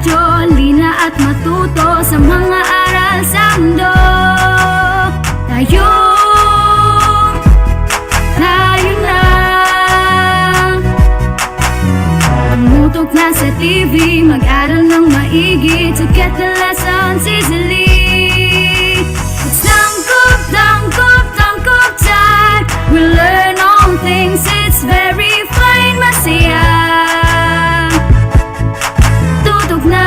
radyo, lina at matuto sa mga aral sa mundo. Tayo na. Tumutok na sa TV, mag-aral ng maigi to get the lessons easily. It's tangkop time. We learn all things, it's very fine, masaya. Tutok na.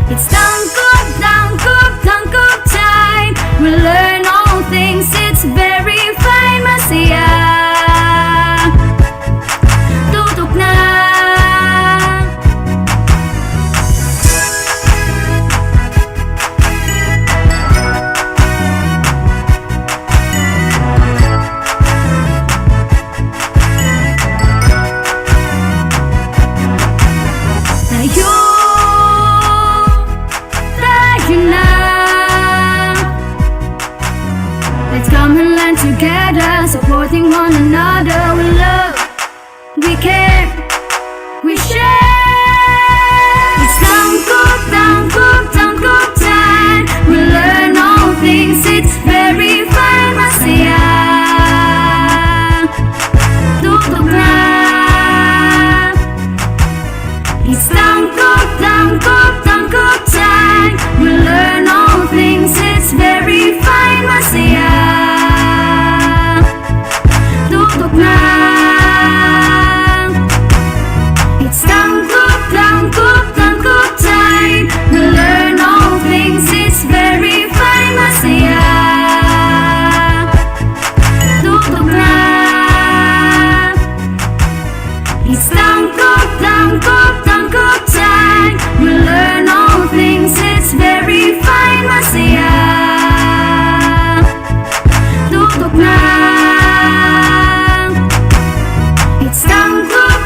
It's tangkop time. We learn all things, it's very fine, masaya. Tutok na. Tayo na. Let's come and learn together, supporting one another. We love, we care, we share. It's tangkop time. We learn all things, it's very fine, masaya. Tutok na. It's tangkop time. We learn all things, it's very fine, masaya. Tutok na. It's tangkop time. We learn all things, it's very fine, masaya. Tutok na. It's tangkop time. We learn all things, it's very fine, masaya. Tutok na. It's tangkop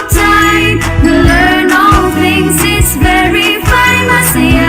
time. We learn all things, it's very fine, masaya.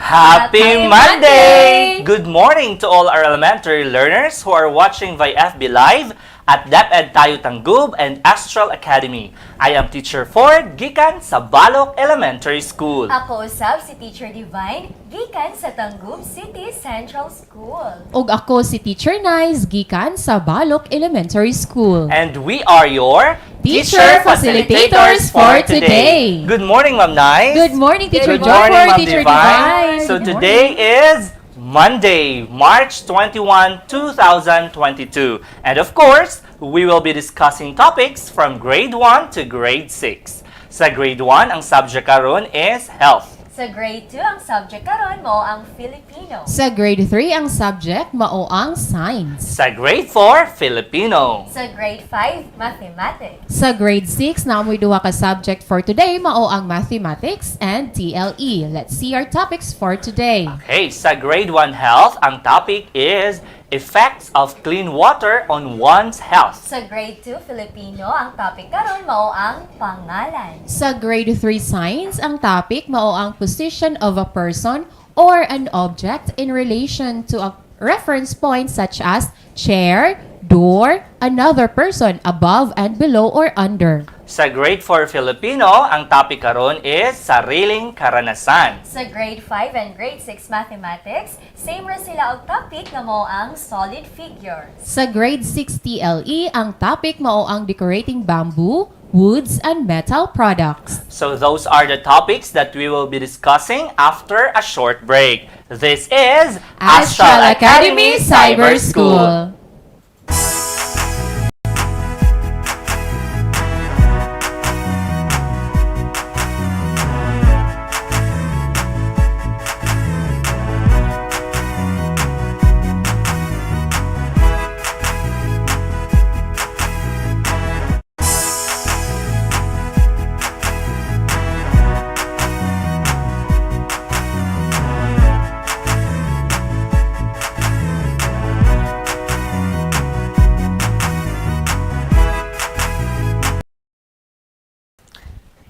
Happy Monday! Good morning to all our elementary learners who are watching via FB Live at DepEd Tayo Tanggub and Astral Academy. I am Teacher Ford, gikan sa Balok Elementary School. Ako usab si Teacher Divine, gikan sa Tanggub City Central School. Ug ako si Teacher Nice, gikan sa Balok Elementary School. And we are your Teacher Facilitators for today. Good morning, Ma'am Nice. Good morning, Teacher Good morning, Joyford, Ma'am Teacher Divine. Divine. So Good today morning. is Monday, March 21, 2022. And of course, we will be discussing topics from grade 1 to grade 6. Sa grade 1, ang subject karon is health. Sa grade 2, ang subject karon mo ang Filipino. Sa grade 3, ang subject mao ang science. Sa grade 4, Filipino. Sa grade 5, mathematics. Sa grade 6, naamoy duha ka subject for today mao ang mathematics and TLE. Let's see our topics for today. Okay, sa grade 1 health, ang topic is effects of clean water on one's health. Sa grade 2, Filipino, ang topic karon mao ang pangalan. Sa grade 3 science, ang topic mao ang position of a person or an object in relation to a reference point such as chair, door, another person, above and below or under. Sa grade 4 Filipino, ang topic karon is sariling karanasan. Sa grade 5 and grade 6 mathematics, same ra sila og topic nga mao ang solid figures. Sa grade 6 TLE, ang topic mao ang decorating bamboo, woods and metal products. So those are the topics that we will be discussing after a short break. This is Astral Academy Cyber School.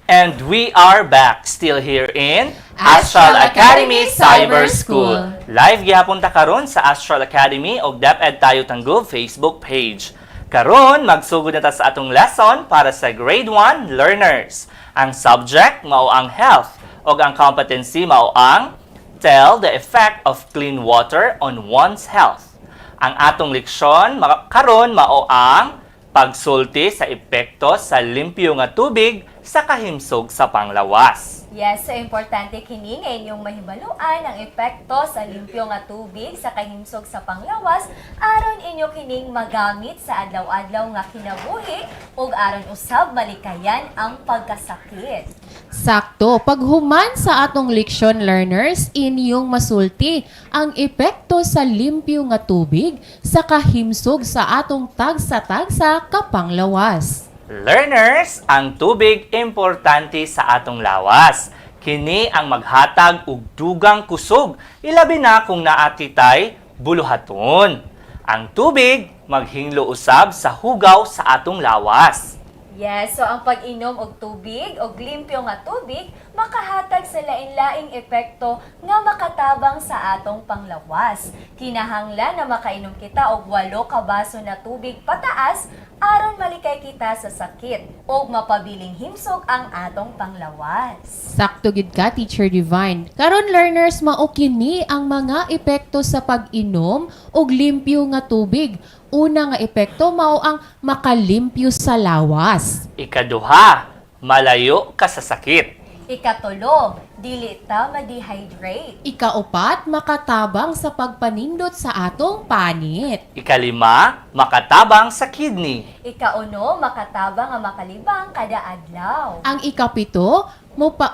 And we are back, still here in Astral Academy Cyber School. Live gyapon ta karon sa Astral Academy og DepEd Tayo Tanggob Facebook page. Karon magsugod na ta sa atong lesson para sa Grade 1 learners. Ang subject mao ang health og ang competency mao ang tell the effect of clean water on one's health. Ang atong leksyon karon mao ang pagsulti sa epekto sa limpyo nga tubig sa kahimsog sa panglawas. Yes, so importante kini nga inyong mahibaluan ang epekto sa limpyo nga tubig sa kahimsog sa panglawas aron inyo kining magamit sa adlaw-adlaw nga kinabuhi ug aron usab malikayan ang pagkasakit. Sakto, paghuman sa atong leksyon learners, inyong masulti ang epekto sa limpyo nga tubig sa kahimsog sa atong tagsa-tagsa kapanglawas. Learners, ang tubig importante sa atong lawas. Kini ang maghatag og dugang kusog, ilabi na kung naatitay buluhaton. Ang tubig maghinglo usab sa hugaw sa atong lawas. Yes, so ang pag-inom og tubig og limpyo nga tubig makahatag sa lain-laing epekto nga makatabang sa atong panglawas. Kinahanglan na makainom kita og 8 ka baso na tubig pataas aron malikay kita sa sakit ug mapabiling himsog ang atong panglawas. Sakto gid ka, Teacher Divine. Karon learners, mao kini ang mga epekto sa pag-inom og limpyo nga tubig. Una nga epekto mao ang makalimpyo sa lawas. Ikaduha, malayo ka sa sakit. Ikatulo, dili ta ma-dehydrate. Ikaupat, makatabang sa pagpanindot sa atong panit. Ikalima, makatabang sa kidney. Ikauno, makatabang nga makalibang kada adlaw. Ang ikapito,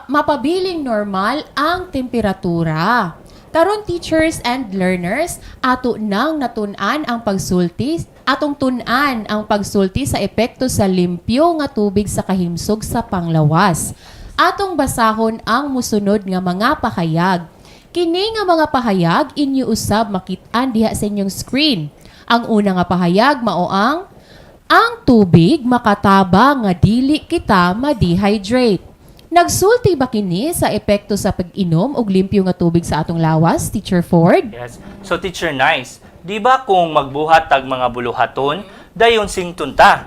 mapabiling normal ang temperatura. Karon teachers and learners, ato nang natun-an ang pagsulti, atong tun-an ang pagsulti sa epekto sa limpyo nga tubig sa kahimsog sa panglawas. Atong basahon ang musunod nga mga pahayag. Kini nga mga pahayag inyo usab makit-an diha sa inyong screen. Ang una nga pahayag mao ang tubig makatabang nga dili kita ma-dehydrate. Nagsulti ba kini sa epekto sa pag-inom og limpyo nga tubig sa atong lawas, Teacher Ford? Yes. So Teacher Nice, di ba kung magbuhat tag mga buluhaton, dayon sington ta?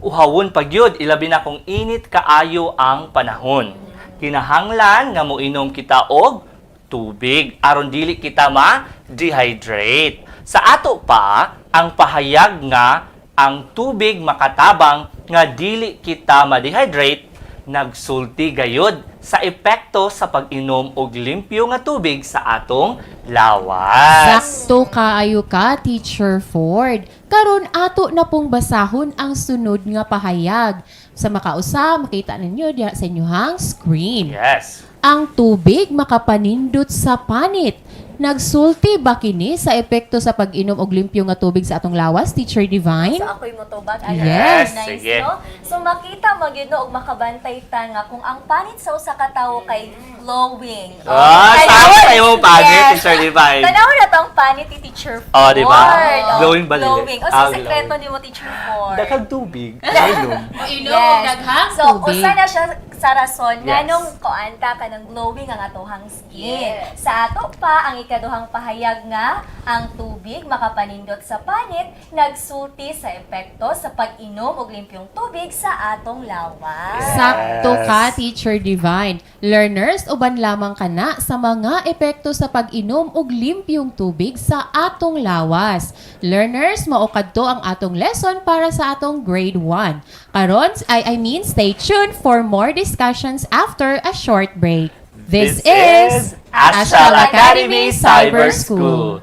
Uhawon pagyud, ilabi na kung init kaayo ang panahon. Kinahanglan nga moinom kita og tubig aron dili kita ma-dehydrate. Sa ato pa, ang pahayag nga ang tubig makatabang nga dili kita ma-dehydrate, nagsulti gayod sa epekto sa pag-inom og limpyo nga tubig sa atong lawas. Sakto kaayo ka, Teacher Ford. Karon ato na pong basahon ang sunod nga pahayag. Sa makausa, makita ninyo diha sa inyohang screen. Yes. Ang tubig makapanindot sa panit. Nagsulti ba kini sa epekto sa pag-inom og limpyo nga tubig sa atong lawas, Teacher Divine? So ako'y motobag. Yes, Nice, sige. no? So makita mo yun no, og makabantay ta nga kung ang panit sa usa ka tawo kay glowing. Saan kayo mong panit, Teacher Divine? Tanaw na tong panit ni Teacher Ford. Oh, di ba? Oh, Glowing ba nila? glowing. O sa sekreto glowing. ni mo, Teacher Ford. Dakag tubig. Inom. So, usa na siya sa rason nga Yes. nung koanta ka ng glowing ang atohang skin. Sa ato pa, ang ikaduhang pahayag nga, ang tubig makapanindot sa panit, nagsulti sa epekto sa pag-inom og limpyong tubig sa atong lawas. Sakto ka, Teacher Divine. Learners, uban lamang kana sa mga epekto sa pag-inom og limpyong tubig sa atong lawas. Learners, mao kadto ang atong lesson para sa atong grade 1. Karon, stay tuned for more discussions after a short break. This is Astral Academy Cyber School.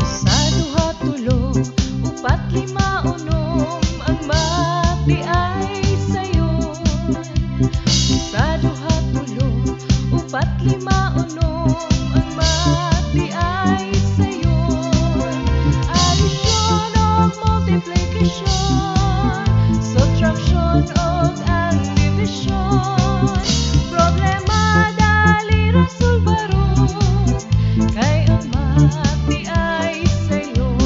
Sa duha tulo, upat lima unom, ang mati ay sayon. Sa duha tulo, upat lima unom, ang mati ay sayon. Addition o multiplication, subtraction o ang division. Problema dali ra sulbaron, kay ang mati ay sayon.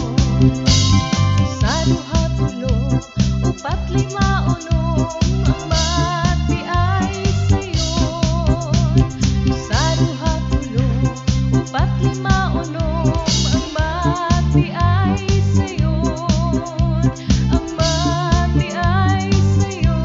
Sa duha tulo, upat lima unom, ang mati ay sayon. Sa duha tulo, upat lima unom, ang mati ay sayon. Ang mati ay sayon.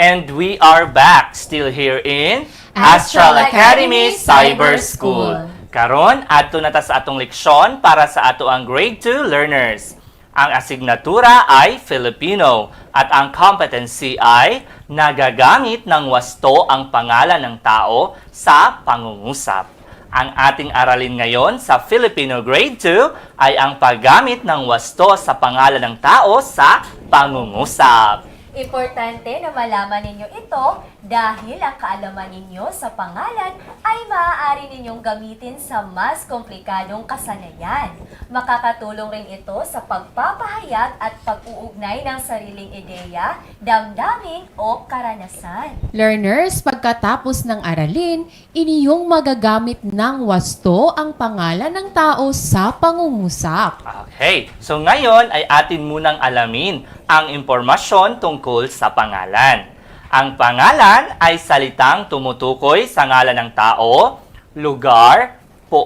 And we are back, still here in Astral Academy Cyber School. Karon, adto na ta sa atong leksyon para sa ato ang grade 2 learners. Ang asignatura ay Filipino at ang competency ay nagagamit ng wasto ang pangalan ng tao sa pangungusap. Ang ating aralin ngayon sa Filipino grade 2 ay ang paggamit ng wasto sa pangalan ng tao sa pangungusap. Importante na malaman ninyo ito dahil ang kaalaman ninyo sa pangalan ay maaari ninyong gamitin sa mas komplikadong kasanayan. Makakatulong rin ito sa pagpapahayag at pag-uugnay ng sariling ideya, damdamin o karanasan. Learners, pagkatapos ng aralin, iniyong magagamit ng wasto ang pangalan ng tao sa pangungusap. Okay, so ngayon ay atin munang alamin ang impormasyon tungkol sa pangalan. Ang pangalan ay salitang tumutukoy sa ngalan ng tao, lugar o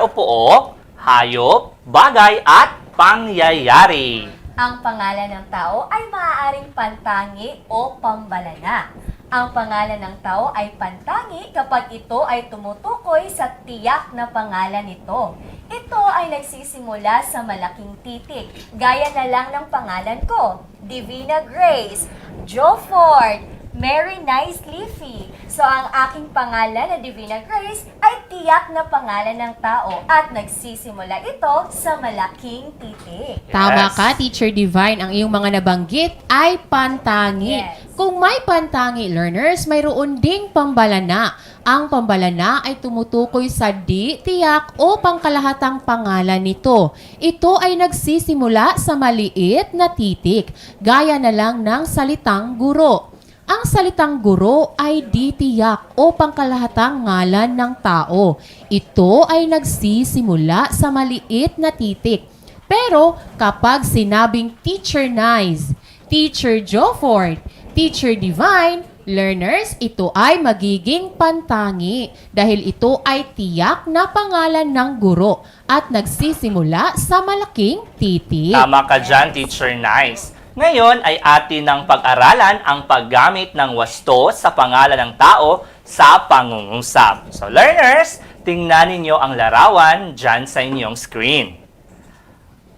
pook, hayop, bagay at pangyayari. Ang pangalan ng tao ay maaaring pantangi o pambalana. Ang pangalan ng tao ay pantangi kapag ito ay tumutukoy sa tiyak na pangalan nito. Ito ay nagsisimula sa malaking titik, gaya na lang ng pangalan ko, Divina Grace, Joe Ford, Mary Nice Leafy. So ang aking pangalan na Divina Grace ay tiyak na pangalan ng tao at nagsisimula ito sa malaking titik. Tama Yes. ka, Teacher Divine. Ang iyong mga nabanggit ay pantangi. Yes. Kung may pantangi, learners, mayroon ding pambalana. Ang pambalana ay tumutukoy sa di, tiyak o pangkalahatang pangalan nito. Ito ay nagsisimula sa maliit na titik, gaya na lang ng salitang guro. Ang salitang guro ay di tiyak o pangkalahatang ngalan ng tao. Ito ay nagsisimula sa maliit na titik. Pero kapag sinabing Teacher Nice, Teacher Joe Ford, Teacher Divine, learners, ito ay magiging pantangi dahil ito ay tiyak na pangalan ng guro at nagsisimula sa malaking titik. Tama ka dyan, Teacher Nice. Ngayon ay atin ng pag-aralan ang paggamit ng wasto sa pangalan ng tao sa pangungusap. So learners, tingnan ninyo ang larawan dyan sa inyong screen.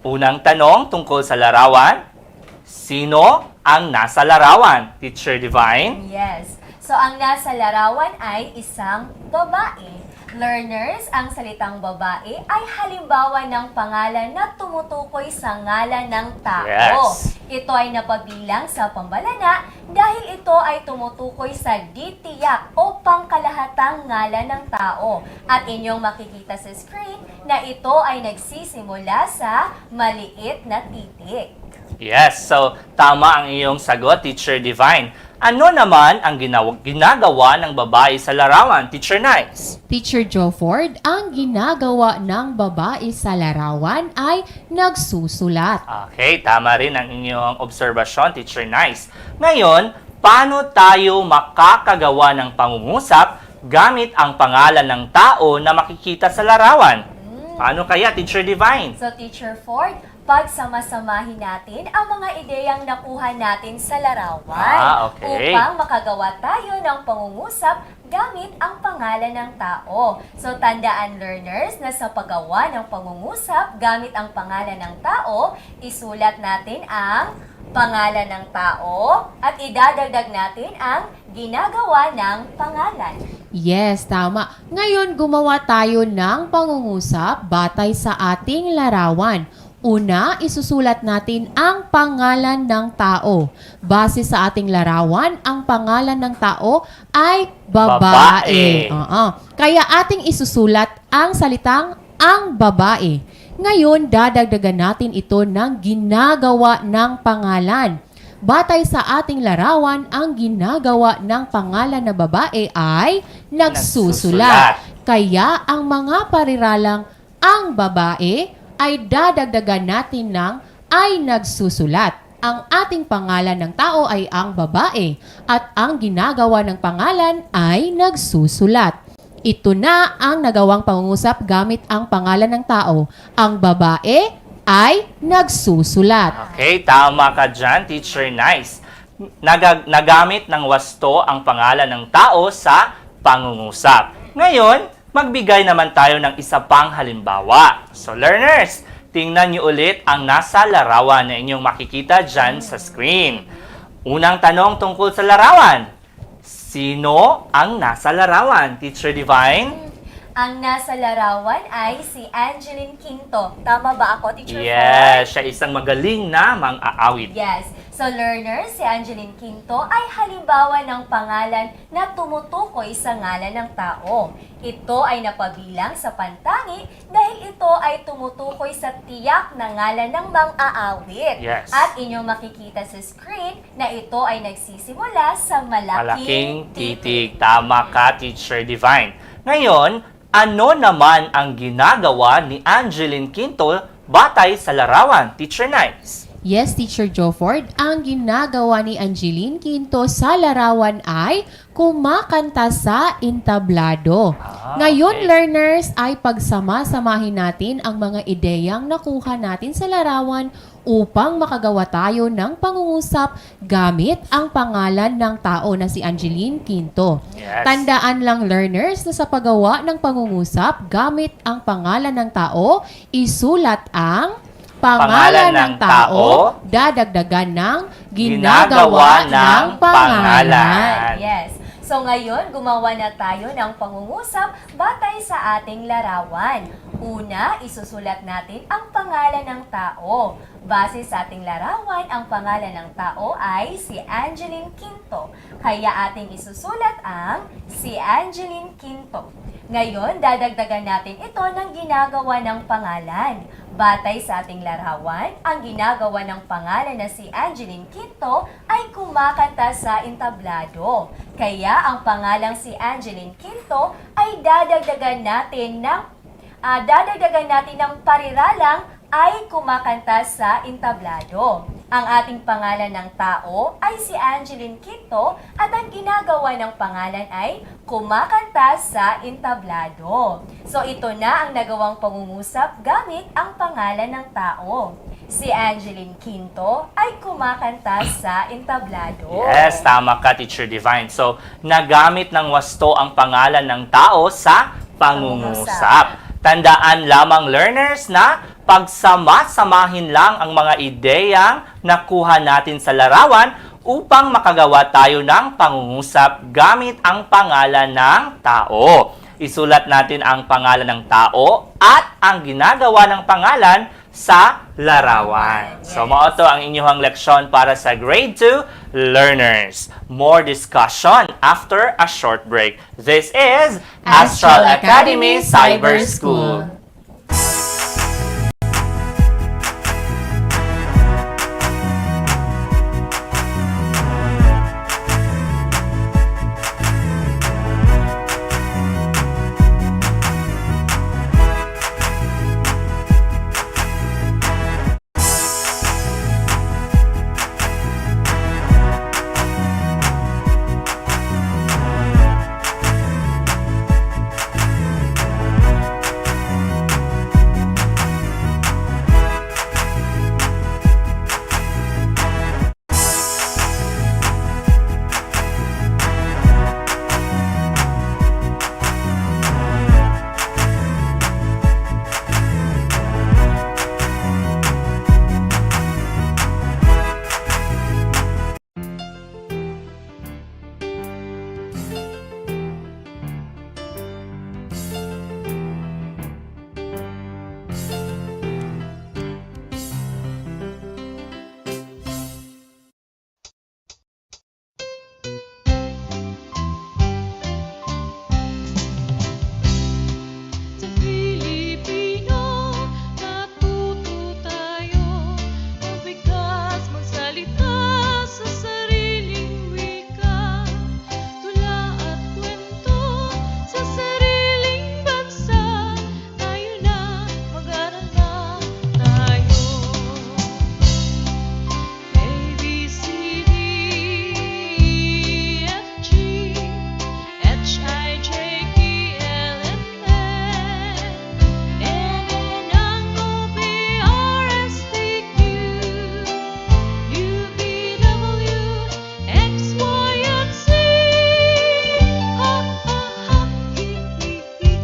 Unang tanong tungkol sa larawan, sino ang nasa larawan? Teacher Divine? Yes. So, ang nasa larawan ay isang babae. Learners, ang salitang babae ay halimbawa ng pangalan na tumutukoy sa ngalan ng tao. Yes. Ito ay napabilang sa pambalana dahil ito ay tumutukoy sa ditiyak o pangkalahatang ngalan ng tao. At inyong makikita sa screen na ito ay nagsisimula sa maliit na titik. Yes, so tama ang iyong sagot, Teacher Divine. Ano naman ang ginagawa ng babae sa larawan, Teacher Nice? Teacher Joe Ford, ang ginagawa ng babae sa larawan ay nagsusulat. Okay, tama rin ang inyong obserbasyon, Teacher Nice. Ngayon, paano tayo makakagawa ng pangungusap gamit ang pangalan ng tao na makikita sa larawan? Paano kaya, Teacher Divine? So, Teacher Ford, pagsama-samahin natin ang mga ideyang nakuha natin sa larawan Okay. upang makagawa tayo ng pangungusap gamit ang pangalan ng tao. So, tandaan learners na sa paggawa ng pangungusap gamit ang pangalan ng tao, isulat natin ang pangalan ng tao at idadagdag natin ang ginagawa ng pangalan. Yes, tama. Ngayon, gumawa tayo ng pangungusap batay sa ating larawan. Una, isusulat natin ang pangalan ng tao. Base sa ating larawan, ang pangalan ng tao ay babae. Kaya ating isusulat ang salitang ang babae. Ngayon, dadagdagan natin ito ng ginagawa ng pangalan. Batay sa ating larawan, ang ginagawa ng pangalan na babae ay nagsusulat. Kaya ang mga pariralang ang babae ay dadagdagan natin ng ay nagsusulat. Ang ating pangalan ng tao ay ang babae at ang ginagawa ng pangalan ay nagsusulat. Ito na ang nagawang pangungusap gamit ang pangalan ng tao. Ang babae ay nagsusulat. Okay, tama ka dyan, Teacher Nice. Nagamit ng wasto ang pangalan ng tao sa pangungusap. Ngayon, magbigay naman tayo ng isa pang halimbawa. So learners, tingnan niyo ulit ang nasa larawan na inyong makikita dyan sa screen. Unang tanong tungkol sa larawan. Sino ang nasa larawan? Teacher Divine? Ang nasa larawan ay si Angeline Quinto. Tama ba ako, Teacher Ford? Yes, siya isang magaling na mang-aawit. Yes. So learners, si Angeline Quinto ay halimbawa ng pangalan na tumutukoy sa ngalan ng tao. Ito ay napabilang sa pantangi dahil ito ay tumutukoy sa tiyak na ngalan ng mang-aawit. Yes. At inyong makikita sa screen na ito ay nagsisimula sa malaking titig. Tama ka, Teacher Divine. Ngayon, ano naman ang ginagawa ni Angeline Quinto batay sa larawan, Teacher Nice? Yes, Teacher Joe Ford, ang ginagawa ni Angeline Quinto sa larawan ay kumakanta sa entablado. Ngayon, okay. learners, ay pagsama-samahin natin ang mga ideyang nakuha natin sa larawan upang makagawa tayo ng pangungusap gamit ang pangalan ng tao na si Angeline Quinto. Yes. Tandaan lang, learners, na sa paggawa ng pangungusap gamit ang pangalan ng tao, isulat ang pangalan ng tao, dadagdagan ng ginagawa ng pangalan. Yes. So ngayon, gumawa na tayo ng pangungusap batay sa ating larawan. Una, isusulat natin ang pangalan ng tao. Base sa ating larawan, ang pangalan ng tao ay si Angeline Quinto. Kaya ating isusulat ang si Angeline Quinto. Ngayon, dadagdagan natin ito ng ginagawa ng pangalan. Batay sa ating larawan, ang ginagawa ng pangalan na si Angeline Quinto ay kumakanta sa entablado. Kaya ang pangalang si Angeline Quinto ay dadagdagan natin ng pariralang ay kumakanta sa entablado. Ang ating pangalan ng tao ay si Angeline Quinto at ang ginagawa ng pangalan ay kumakanta sa entablado. So ito na ang nagawang pangungusap gamit ang pangalan ng tao. Si Angeline Quinto ay kumakanta sa entablado. Yes, tama ka, Teacher Divine. So, nagamit ng wasto ang pangalan ng tao sa pangungusap. Tandaan lamang learners na pagsama-samahin lang ang mga ideyang nakuha natin sa larawan upang makagawa tayo ng pangungusap gamit ang pangalan ng tao. Isulat natin ang pangalan ng tao at ang ginagawa ng pangalan sa larawan. So, maoto ang inyong leksyon para sa grade 2 learners. More discussion after a short break. This is Astral Academy Cyber School. Sa Pilipino, natuto tayo mabigkas magsalita sa sariling wika. Tula at kwento sa sariling bansa, tayo na mag-aral na tayo. A, B, C, D, E, F, G, H, I, J, K, L, M, N, N, ang O, P, R, S, T, Q, U, V, W, X, Y, and Z. Ha, ha, ha, hi, hi, hi,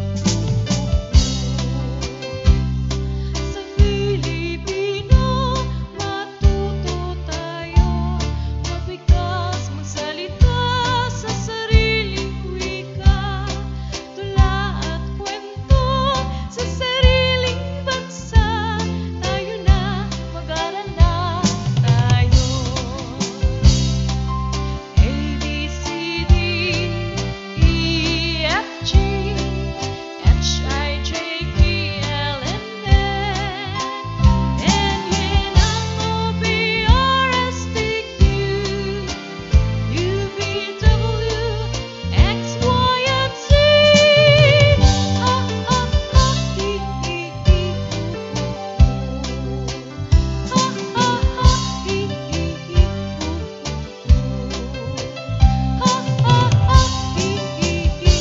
Sa Pilipino, matuto tayo mabigkas magsalita sa sariling wika. Tula at kwento sa sariling bansa, tayo na mag-aral na tayo. A, B, C, D, E, F, G, H, I, J, K, L, M, N, yan ang O, P, R, S, T, Q, U, V, W, X, Y, and Z. Ha, ha, ha, hi, hi, hi, Ha, ha, ha, hi, hi, hi, Ha, ha, ha, hi, hi, hi.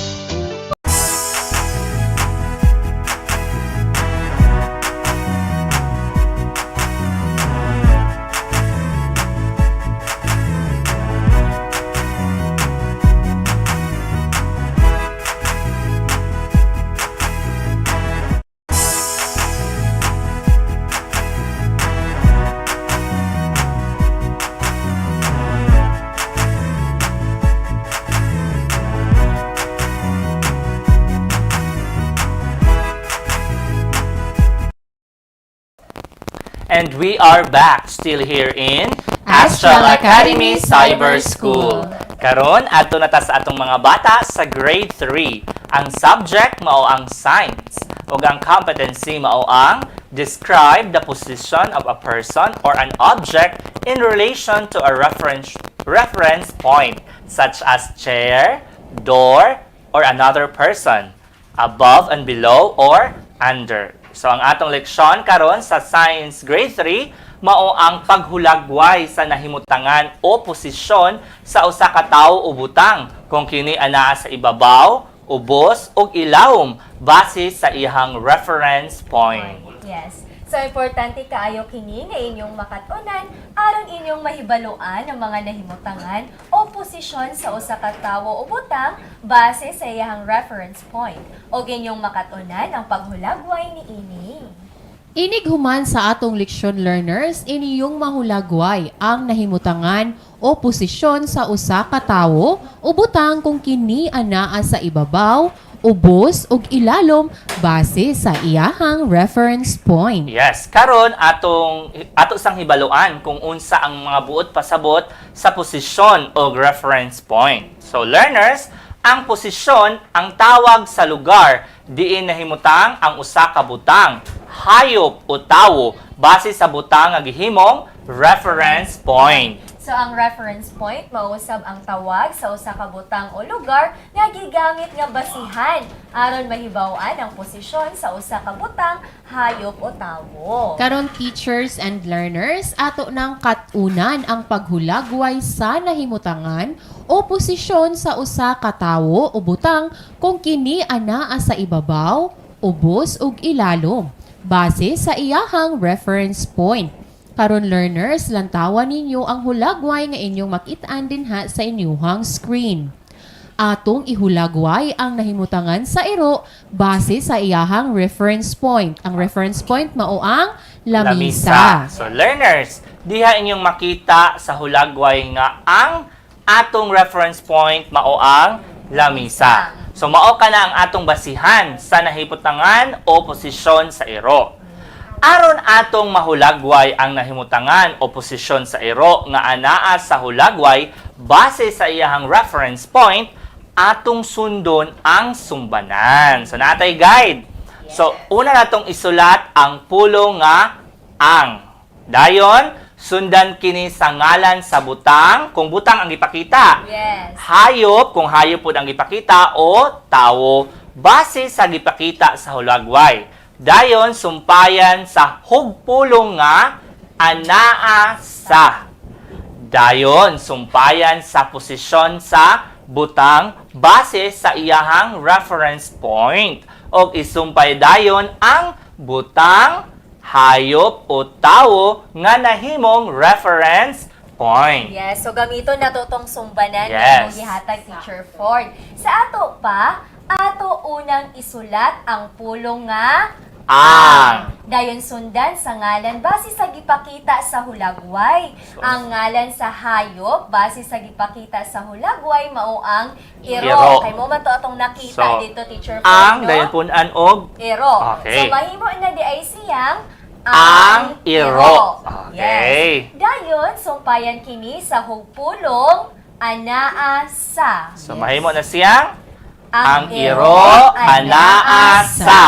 And we are back still here in Astral Academy Cyber School. Karon adto na ta sa atong mga bata sa grade 3. Ang subject mao ang science ug ang competency mao ang describe the position of a person or an object in relation to a reference point such as chair, door, or another person, above and below or under. So ang atong leksyon karon sa Science Grade 3 mao ang paghulagway sa nahimutangan o posisyon sa usa ka tawo o butang kung kini anaa sa ibabaw, ubos ug ilawom base sa iyang reference point. Yes. So, importante kaayo kini nga inyong makatunan aron inyong mahibaluan ang mga nahimutangan o posisyon sa usa ka tawo o butang base sa iyang reference point. O inyong makatunan ang paghulagway ni ini. Inig human sa atong leksyon learners, iniyong mahulagway ang nahimutangan o posisyon sa usa ka tawo o butang kung kini anaa sa ibabaw, ubos ug ilalom base sa iyahang reference point. Yes, karon ato sang hibaluan kung unsa ang mga buot pasabot sa posisyon o reference point. So learners, ang posisyon ang tawag sa lugar diin nahimutang ang usa ka butang, hayop o tawo base sa butang nga gihimong reference point. So, ang reference point, mausab ang tawag sa usa ka butang o lugar nga gigamit nga basihan aron mahibaw-an ang posisyon sa usa ka butang, hayop o tawo. Karon teachers and learners, ato nang katunan ang paghulagway sa nahimutangan o posisyon sa usa ka tawo o butang kung kini anaa sa ibabaw, ubos ug ilalom base sa iyahang reference point. Karon learners, lantawan ninyo ang hulagway nga inyong makit-an dinha sa inyong screen. Atong ihulagway ang nahimutangan sa iro base sa iyahang reference point. Ang reference point mao ang lamisa. So learners, diha inyong makita sa hulagway nga ang atong reference point mao ang lamisa. So mao ka na ang atong basihan sa nahimutangan o posisyon sa iro. Aron atong mahulagway ang nahimutangan o posisyon sa iro nga anaa sa hulagway base sa iyahang reference point, atong sundon ang sumbanan. So natay guide. So una natong isulat ang pulo nga ang. Dayon sundan kini sa ngalan sa butang kung butang ang ipakita. Yes. Hayop kung hayop pud ang ipakita o tawo base sa gipakita sa hulagway. Dayon sumpayan sa hugpulong nga anaa sa. Dayon sumpayan sa posisyon sa butang base sa iyahang reference point. O isumpay dayon ang butang, hayop o tawo nga nahimong reference point. Yes, so gamiton na tong sumbanan Yes. ng gihatag Teacher Ford. Sa ato pa, ato unang isulat ang pulong nga Ang. Dayon sundan sa ngalan base sa gipakita sa hulagway. Ang ngalan sa hayop base sa gipakita sa hulagway mao ang iro. Iro. Kay mo man to atong nakita So, dito Teacher Ford, Ang no? dayon punan og Iro. Okay. So mahimo na di ay siyang ang iro. Okay. Yes. Dayon sumpayan kini sa hugpulong anaa sa. So mahimo na siyang ang iro anaa anaa sa.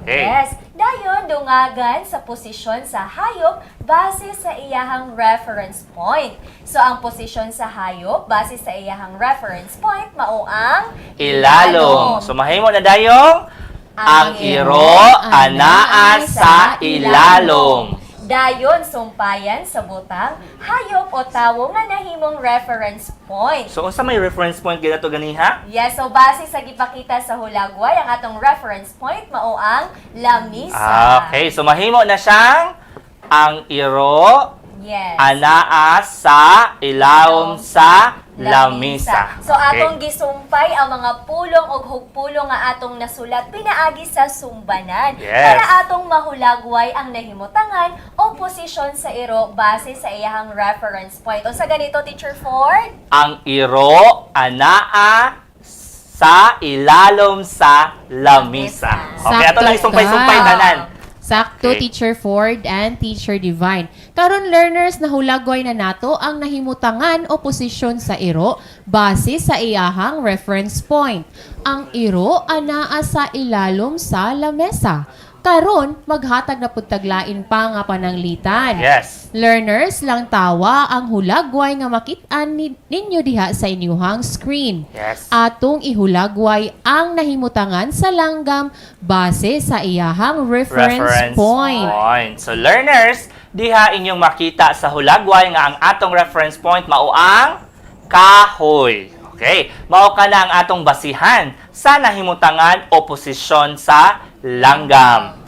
Okay. Yes. Dayon dungagan sa posisyon sa hayop base sa iyahang reference point. So ang posisyon sa hayop base sa iyahang reference point mao ang Ilalom. So mahimo na dayong ang iro anaa sa ilalom. Dayon sumpayan sa butang hayop o tawo nga nahimong reference point. So unsa may reference point ginato ganiha? Yes, so base sa gipakita sa hulagway, ang atong reference point mao ang lamisa. Okay, so mahimo na siyang ang iro Yes. anaa sa ilawom sa lamisa. So atong gisumpay ang mga pulong ug hugpulong nga atong nasulat pinaagi sa sumbanan Yes. para atong mahulagway ang nahimutangan o posisyon sa iro base sa iyahang reference point. O sa ganito Teacher Ford? Ang iro anaa sa ilalom sa lamisa. Okay, ato lang isumpay-sumpay tanan. Sakto, Okay. Teacher Ford and Teacher Divine. Karon learners, nahulagway na nato ang nahimutangan o posisyon sa iro base sa iyahang reference point. Ang iro anaa sa ilalom sa lamesa. Karon maghatag na pud taglain pa nga pananglitan. Yes. Learners, lang tawa ang hulagway nga makit-an ninyo diha sa inyuhang screen. Yes. Atong ihulagway ang nahimutangan sa langgam base sa iyahang reference point. So learners, diha inyong makita sa hulagway nga ang atong reference point mao ang kahoy. Okay, mao ka na ang atong basihan sa nahimutangan o posisyon sa langgam.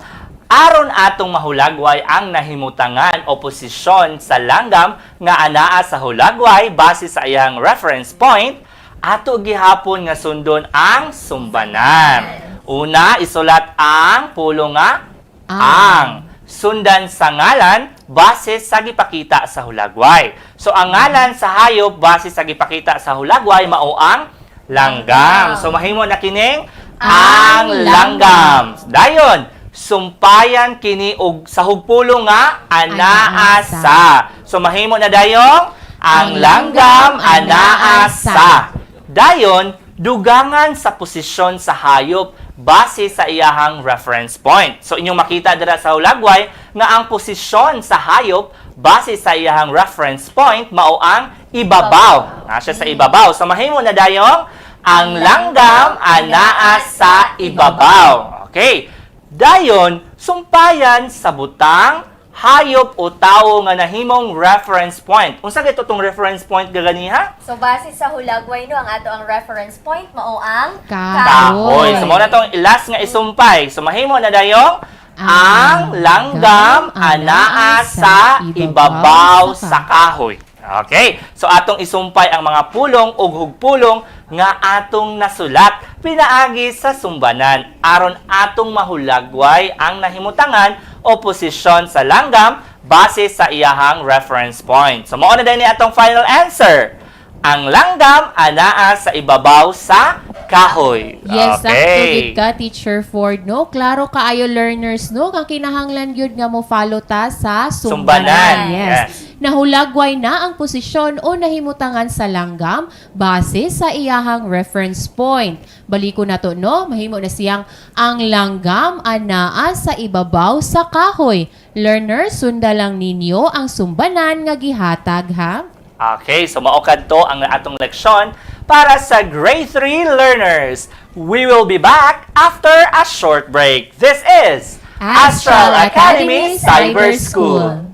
Aron atong mahulagway ang nahimutangan o posisyon sa langgam nga anaa sa hulagway base sa iyang reference point, ato gihapon nga sundon ang sumbanan. Una, isulat ang pulong nga ang. Sundan sa ngalan base sa gipakita sa hulagway. So ang ngalan sa hayop base sa gipakita sa hulagway mao ang langgam. So mahimo na kining ang langgam. Dayon, sumpayan kini og sa hugpulong nga anaa sa. So mahimo na dayong ang langgam anaa sa. Dayon, dugangan sa posisyon sa hayop base sa iyahang reference point. So inyong makita dira sa hulagway nga ang posisyon sa hayop base sa iyahang reference point mao ang ibabaw. Siya sa ibabaw. So mahimo na dayong ang langgam anaa sa ibabaw. Okay. Dayon, sumpayan sa butang hayop o tao nga nahimong reference point. Unsa gito tong reference point gaganiha? So base sa hulagway no ang ato ang reference point mao ang Kahoy. So mao na tong last nga isumpay. So mahimo na dayong ang langgam anaa sa ibabaw sa kahoy. Okay. So atong isumpay ang mga pulong ug hugpulong nga atong nasulat pinaagi sa sumbanan aron atong mahulagway ang nahimutangan o posisyon sa langgam base sa iyahang reference point. So mao na din ni atong final answer. Ang langgam anaa sa ibabaw sa kahoy. Yes, okay. sakto ka, Teacher Ford, no? Klaro kaayo learners, no? Kang kinahanglan yun nga mo follow ta sa sumbanan. Yes. Nahulagway na ang posisyon o nahimutangan sa langgam base sa iyahang reference point. Baliko na to, no? Mahimo na siyang ang langgam anaa sa ibabaw sa kahoy. Learners, sunda lang ninyo ang sumbanan nga gihatag, ha? Okay, so maokad to ang atong leksyon para sa grade 3 learners. We will be back after a short break. This is Astral Academy Cyber School.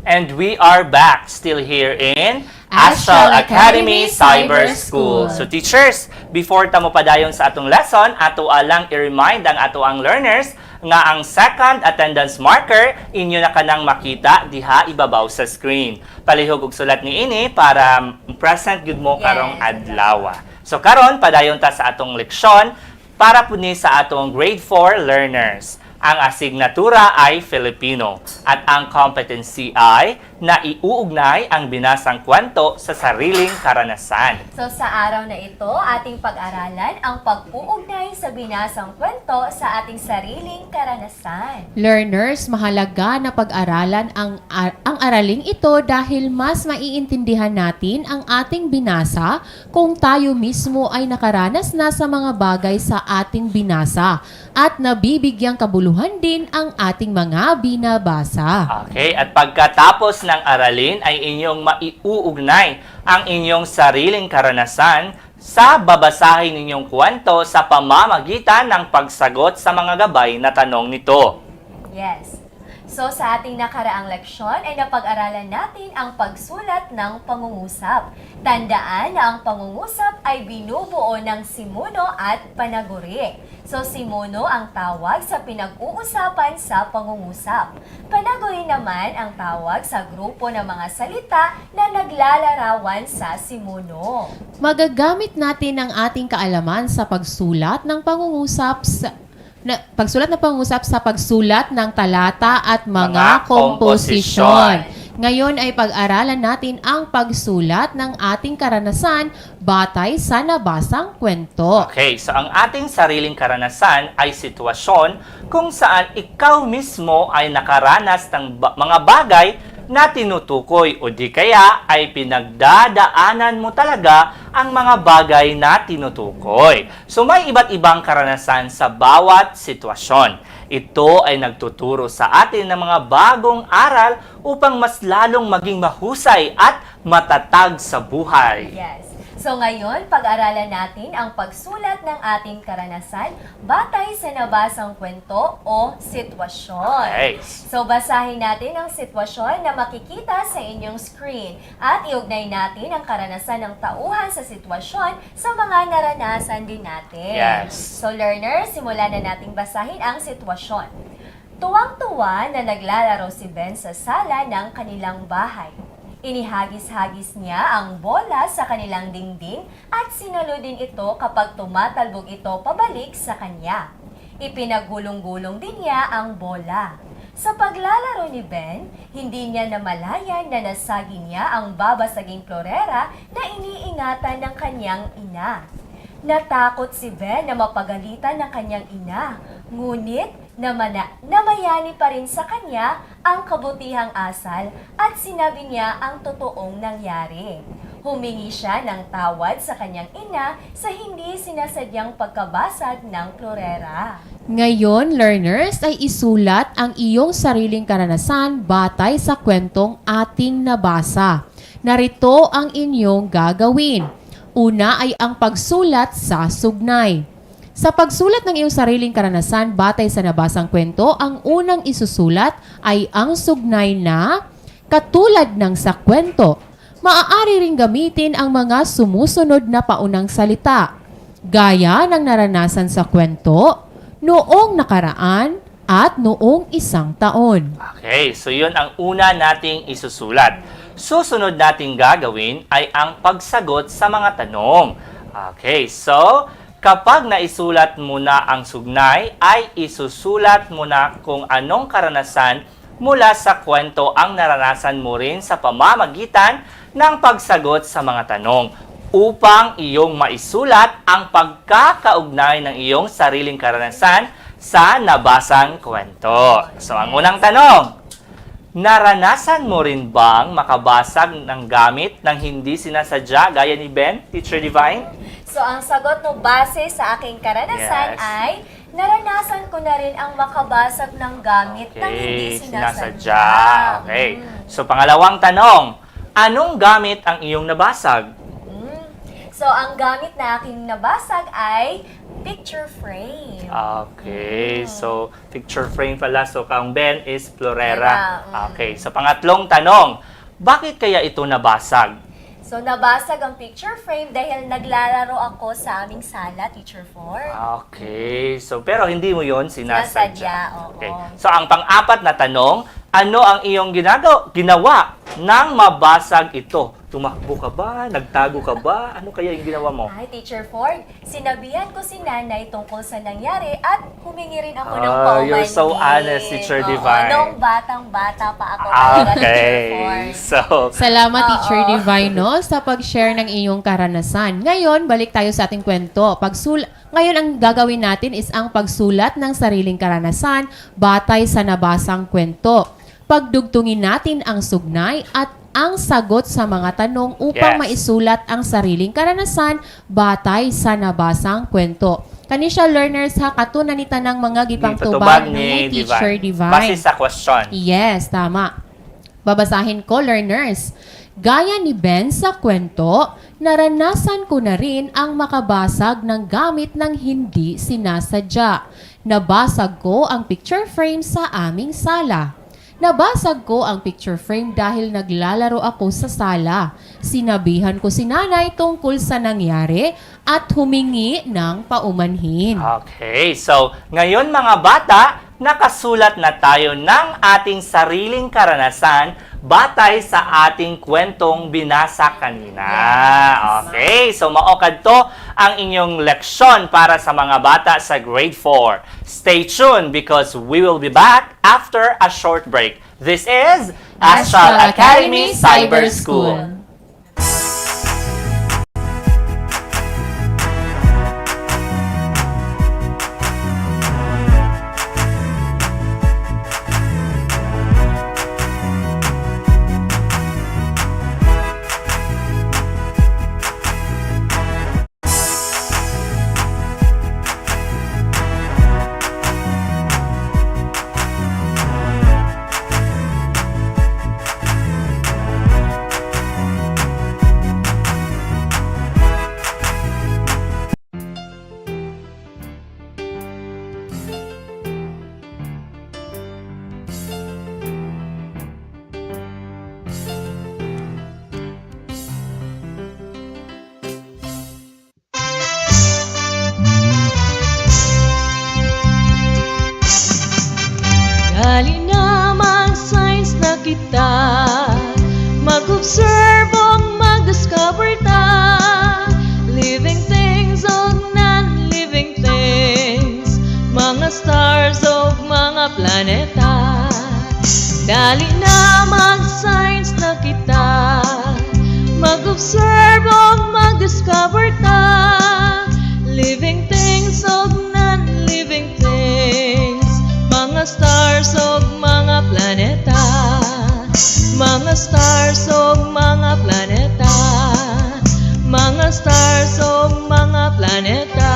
And we are back still here in Astral Astral Academy Academy Cyber Cyber School. School. So teachers, before tamo padayon sa atong lesson, ato alang i-remind ang ato ang learners nga ang second attendance marker inyo na kanang makita diha ibabaw sa screen. Palihog og sulat ni ini para present gud mo karong Yes. adlaw. So karon padayon ta sa atong leksyon para pud ni sa atong grade 4 learners. Ang asignatura ay Filipino at ang competency ay naiuugnay ang binasang kwento sa sariling karanasan. So sa araw na ito, ating pag-aralan ang pag-uugnay sa binasang kwento sa ating sariling karanasan. Learners, mahalaga na pag-aralan ang araling ito dahil mas maiintindihan natin ang ating binasa kung tayo mismo ay nakaranas na sa mga bagay sa ating binasa at nabibigyang kabuluhan din ang ating mga binabasa. Okay, at pagkatapos ng aralin ay inyong maiuugnay ang inyong sariling karanasan sa babasahin ninyong kwento sa pamamagitan ng pagsagot sa mga gabay na tanong nito. Yes. So sa ating nakaraang leksyon ay napag-aralan natin ang pagsulat ng pangungusap. Tandaan na ang pangungusap ay binubuo ng simuno at panaguri. So simuno ang tawag sa pinag-uusapan sa pangungusap. Panaguri naman ang tawag sa grupo ng mga salita na naglalarawan sa simuno. Magagamit natin ang ating kaalaman sa pagsulat ng pangungusap sa pagsulat ng talata at mga Mga komposisyon. Ngayon ay pag-aralan natin ang pagsulat ng ating karanasan batay sa nabasang kwento. Okay, so ang ating sariling karanasan ay sitwasyon kung saan ikaw mismo ay nakaranas ng mga bagay na tinutukoy o di kaya ay pinagdadaanan mo talaga ang mga bagay na tinutukoy. So may iba't ibang karanasan sa bawat sitwasyon. Ito ay nagtuturo sa atin ng mga bagong aral upang mas lalong maging mahusay at matatag sa buhay. Yes. So ngayon, pag-aralan natin ang pagsulat ng ating karanasan batay sa nabasang kwento o sitwasyon. Okay. So basahin natin ang sitwasyon na makikita sa inyong screen at iugnay natin ang karanasan ng tauhan sa sitwasyon sa mga naranasan din natin. Yes. So learners, simulan na nating basahin ang sitwasyon. Tuwang-tuwa na naglalaro si Ben sa sala ng kanilang bahay. Inihagis-hagis niya ang bola sa kanilang dingding at sinalo din ito kapag tumatalbog ito pabalik sa kanya. Ipinagulong-gulong din niya ang bola. Sa paglalaro ni Ben, hindi niya namalayan na nasagi niya ang babasaging florera na iniingatan ng kanyang ina. Natakot si Ben na mapagalitan ng kanyang ina, ngunit namayani pa rin sa kanya ang kabutihang asal at sinabi niya ang totoong nangyari. Humingi siya ng tawad sa kanyang ina sa hindi sinasadyang pagkabasag ng florera. Ngayon, learners, ay isulat ang iyong sariling karanasan batay sa kwentong ating nabasa. Narito ang inyong gagawin. Una ay ang pagsulat sa sugnay. Sa pagsulat ng iyong sariling karanasan batay sa nabasang kwento, ang unang isusulat ay ang sugnay na katulad ng sa kwento. Maaari ring gamitin ang mga sumusunod na paunang salita, gaya ng naranasan sa kwento, noong nakaraan, at noong isang taon. Okay, so yun ang una nating isusulat. Susunod nating gagawin ay ang pagsagot sa mga tanong. Okay, so kapag naisulat mo na ang sugnay, ay isusulat mo na kung anong karanasan mula sa kwento ang naranasan mo rin sa pamamagitan ng pagsagot sa mga tanong upang iyong maisulat ang pagkakaugnay ng iyong sariling karanasan sa nabasang kwento. So, ang unang tanong, naranasan mo rin bang makabasag ng gamit ng hindi sinasadya gaya ni Ben, Teacher Divine? So ang sagot mo base sa aking karanasan Yes. ay naranasan ko na rin ang makabasag ng gamit na hindi sinasadya. Okay. So pangalawang tanong, anong gamit ang iyong nabasag? So, ang gamit na aking nabasag ay picture frame. Okay, so picture frame pala. So, Kang Ben is Florera, Florera. Okay, so pangatlong tanong, bakit kaya ito nabasag? So, nabasag ang picture frame dahil naglalaro ako sa aming sala, Teacher Ford. Okay, so pero hindi mo yon Sinasadya, sinasadya. oo. Okay. So ang pang-apat na tanong, ano ang iyong ginawa nang mabasag ito? Tumakbo ka ba? Nagtago ka ba? Ano kaya yung ginawa mo? Ay, Teacher Ford, sinabihan ko si nanay tungkol sa nangyari at humingi rin ako ng Ah, paumanhin. you're so honest, Teacher Oo, Divine. Noong batang-bata pa ako talaga, Teacher Okay, Ford. so Salamat, Oo. Teacher Divine, no, sa pag-share ng iyong karanasan. Ngayon, balik tayo sa ating kwento. Ngayon, ang gagawin natin is ang pagsulat ng sariling karanasan batay sa nabasang kwento. Pagdugtungin natin ang sugnay at ang sagot sa mga tanong upang Yes. maisulat ang sariling karanasan batay sa nabasang kwento. Kanisya learners ha, katunan nita ng mga gipang tubag ni Teacher Divine. Base sa question. Yes, tama. Babasahin ko, learners. Gaya ni Ben sa kwento, naranasan ko na rin ang makabasag ng gamit ng hindi sinasadya. Nabasag ko ang picture frame sa aming sala. Nabasag ko ang picture frame dahil naglalaro ako sa sala. Sinabihan ko si nanay tungkol sa nangyari at humingi ng paumanhin. Okay, so ngayon mga bata, nakasulat na tayo ng ating sariling karanasan batay sa ating kwentong binasa kanina. Okay, so maokad to ang inyong leksyon para sa mga bata sa grade 4. Stay tuned because we will be back after a short break. This is Astral Academy Cyber School. Dali na mag-science na kita, mag-observe o mag-discover ta, living things o non-living things, mga stars o mga planeta. Dali na mag-science na kita, mag-observe o mag-discover ta, living things o non-living things, mga stars o mga planeta, mga stars o mga planeta, mga stars o mga planeta.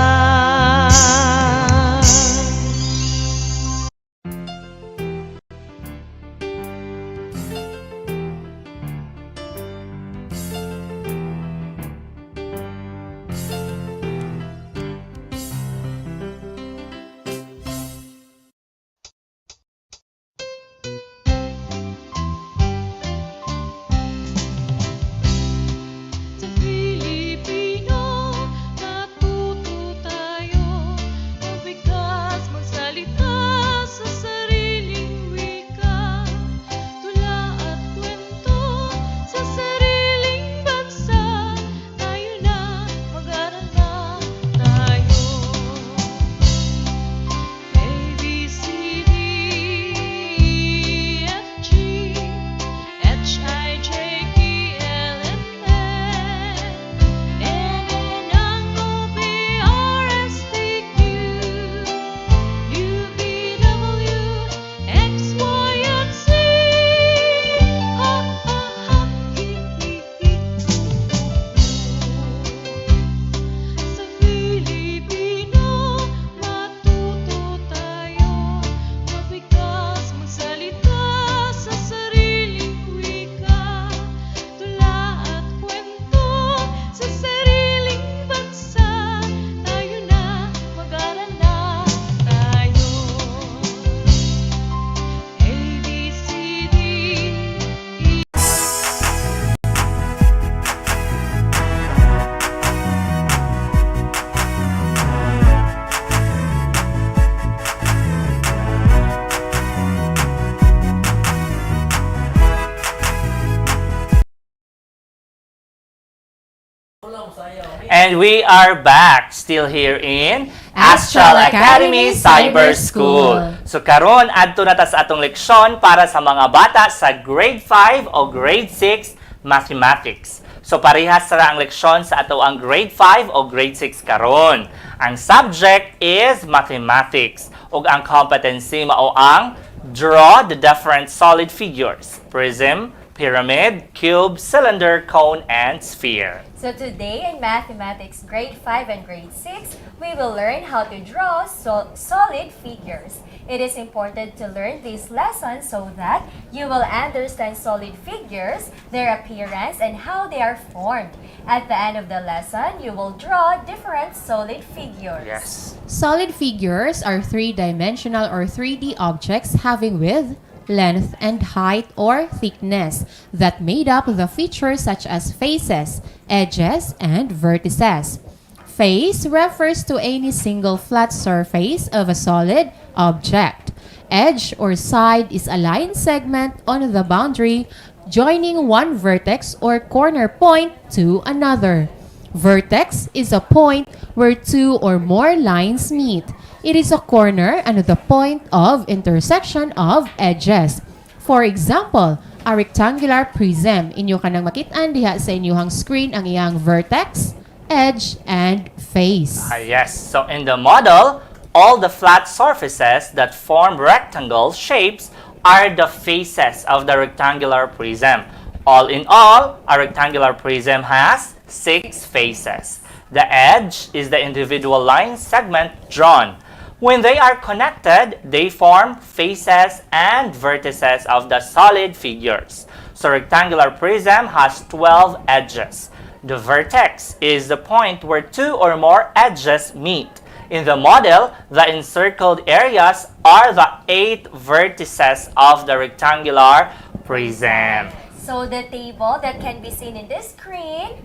And we are back, still here in Astral Astral Academy Academy Cyber Cyber School. School. So karon adto na ta sa atong leksyon para sa mga bata sa grade 5 o grade 6 mathematics. So parehas ra ang leksyon sa ato ang grade 5 o grade 6 karon. Ang subject is mathematics ug ang competency mao ang draw the different solid figures: prism, pyramid, cube, cylinder, cone, and sphere. So today in Mathematics Grade 5 and Grade 6, we will learn how to draw solid figures. It is important to learn these lessons so that you will understand solid figures, their appearance, and how they are formed. At the end of the lesson, you will draw different solid figures. Yes. Solid figures are three-dimensional or 3D objects having width, length, and height or thickness that made up the features such as faces, edges, and vertices. Face refers to any single flat surface of a solid object. Edge or side is a line segment on the boundary joining one vertex or corner point to another. Vertex is a point where two or more lines meet. It is a corner and the point of intersection of edges. For example, a rectangular prism. Inyo kanang makitaan diha sa inyong screen ang iyang vertex, edge, and face. Yes. So in the model, all the flat surfaces that form rectangle shapes are the faces of the rectangular prism. All in all, a rectangular prism has 6 faces. The edge is the individual line segment drawn. When they are connected, they form faces and vertices of the solid figures. So rectangular prism has 12 edges. The vertex is the point where 2 or more edges meet. In the model, the encircled areas are the 8 vertices of the rectangular prism. So the table that can be seen in this screen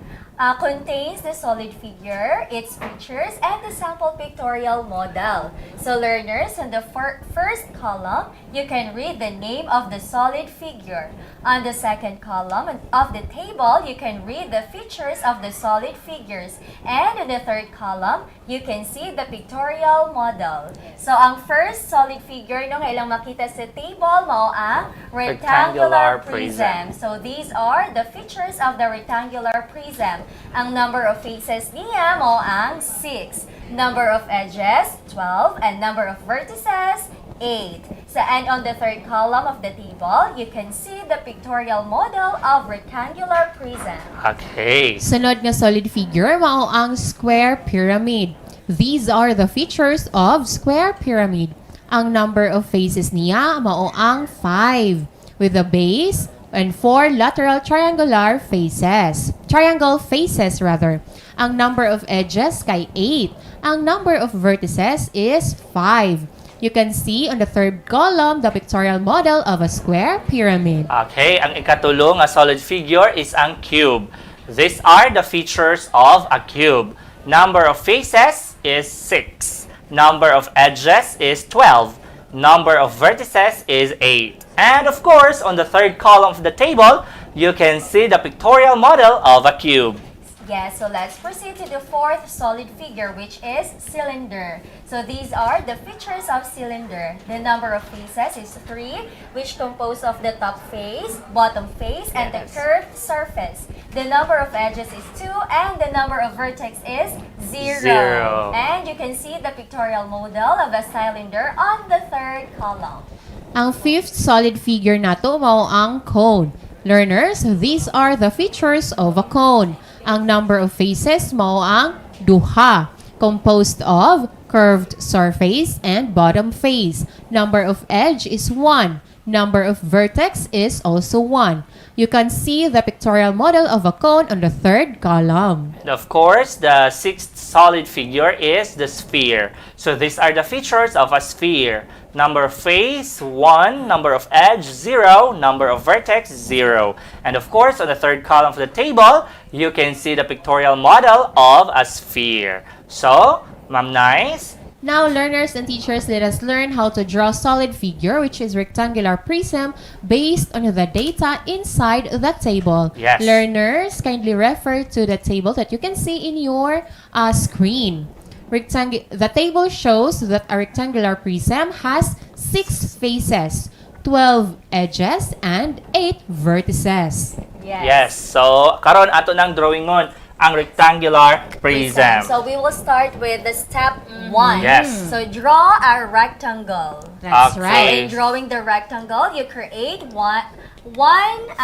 contains the solid figure, its features, and the sample pictorial model. So learners, on the first column, you can read the name of the solid figure. On the second column of the table, you can read the features of the solid figures. And in the third column, you can see the pictorial model. So ang first solid figure no nga ilang makita sa table mao ang rectangular prism. So these are the features of the rectangular prism. Ang number of faces niya mo ang 6. Number of edges, 12. And number of vertices, 8. So, and on the third column of the table, you can see the pictorial model of rectangular prism. Okay. Sunod nga solid figure mao ang square pyramid. These are the features of square pyramid. Ang number of faces niya mao ang 5 with a base and 4 lateral triangle faces rather. Ang number of edges kay 8. Ang number of vertices is 5. You can see on the third column the pictorial model of a square pyramid. Okay, ang ikatulo nga solid figure is ang cube. These are the features of a cube. Number of faces is 6. Number of edges is 12. Number of vertices is 8. And of course, on the third column of the table, you can see the pictorial model of a cube. Yes, so let's proceed to the fourth solid figure, which is cylinder. So these are the features of cylinder. The number of faces is 3, which compose of the top face, bottom face, and the Yes. curved surface. The number of edges is 2, and the number of vertex is 0. 0. And you can see the pictorial model of a cylinder on the third column. Ang fifth solid figure nato mao ang cone. Learners, these are the features of a cone. Ang number of faces mao ang duha, composed of curved surface and bottom face. Number of edge is 1. Number of vertex is also 1. You can see the pictorial model of a cone on the third column. Of course, the sixth solid figure is the sphere. So these are the features of a sphere. Number of face, 1. Number of edge, 0. Number of vertex, 0. And of course, on the third column of the table, you can see the pictorial model of a sphere. So, Ma'am Nice, Now, learners and teachers, let us learn how to draw solid figure, which is rectangular prism, based on the data inside the table. Yes. Learners, kindly refer to the table that you can see in your screen. The table shows that a rectangular prism has 6 faces, 12 edges, and 8 vertices. Yes. So, karon ato nang drawing on ang rectangular prism. So we will start with the step 1. Yes. So draw a rectangle. That's Okay. right. In drawing the rectangle, you create one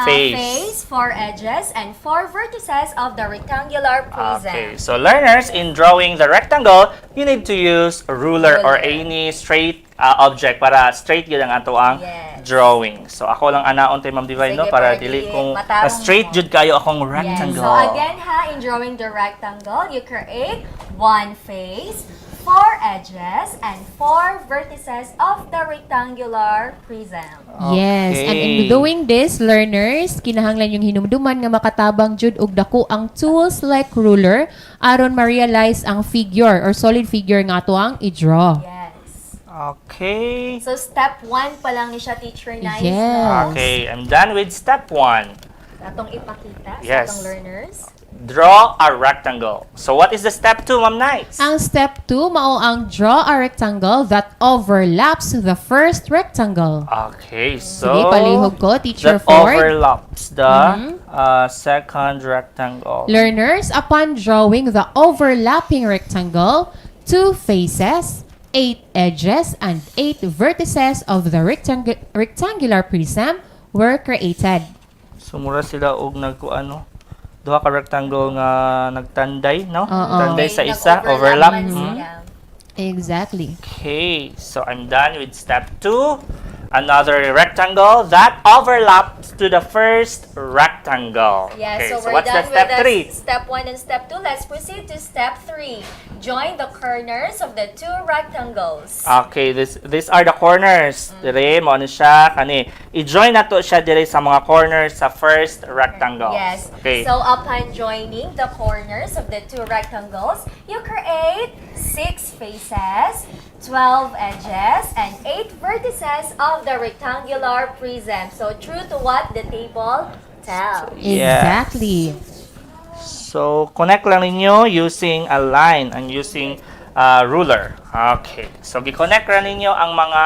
Face. face, 4 edges, and 4 vertices of the rectangular prism. Okay, so learners, in drawing the rectangle, you need to use a ruler or Ruler. any straight object para straight yun ang ato ang Yes. drawing. So ako lang anaon tay Ma'am Divine, no, Sige, para para dili dili kung matarong straight mo. jud kayo akong Yes. rectangle. So again in drawing the rectangle, you create 1 face, 4 edges, and 4 vertices of the rectangular prism. Yes, and in Okay. doing this, learners, kinahanglan yung hinumduman nga makatabang jud og dako ang tools like ruler aron ma-realize ang figure or solid figure nga ato ang i-draw. Yes. Okay. So step 1 pa lang ni siya, Teacher Nice. Yes. Okay, I'm done with step 1. Atong ipakita Yes. sa atong learners. Draw a rectangle. So what is the step 2, Ma'am Nice? Ang step 2 mao ang draw a rectangle that overlaps the first rectangle. Okay, so Sige, palihog ko, Teacher that Ford. overlaps the second rectangle. Learners, upon drawing the overlapping rectangle, 2 faces, 8 edges, and 8 vertices of the rectangular prism were created. Sumura sila og nagkuano. Duha ka rectangle nga nagtanday, no? Oo. Tanday sa Okay, isa, overlap. man Mhm. siya. Exactly. Okay, so I'm done with step 2. Another rectangle that overlaps to the first rectangle. Yeah, Okay, so we're what's the done step with 3? Step 1 and step 2. Let's proceed to step 3. Join the corners of the 2 rectangles. Okay, these are the corners. Dire mo ni siya kani. I-join nato siya dire sa mga corners sa first rectangle. Yes. Okay. So upon joining the corners of the 2 rectangles, you create 6 faces, 12 edges, and 8 vertices of the rectangular prism. So true to what the table tells. Yes. Exactly. So, connect lang ninyo using a line and using ruler. Okay. So, gi-connect lang ninyo ang mga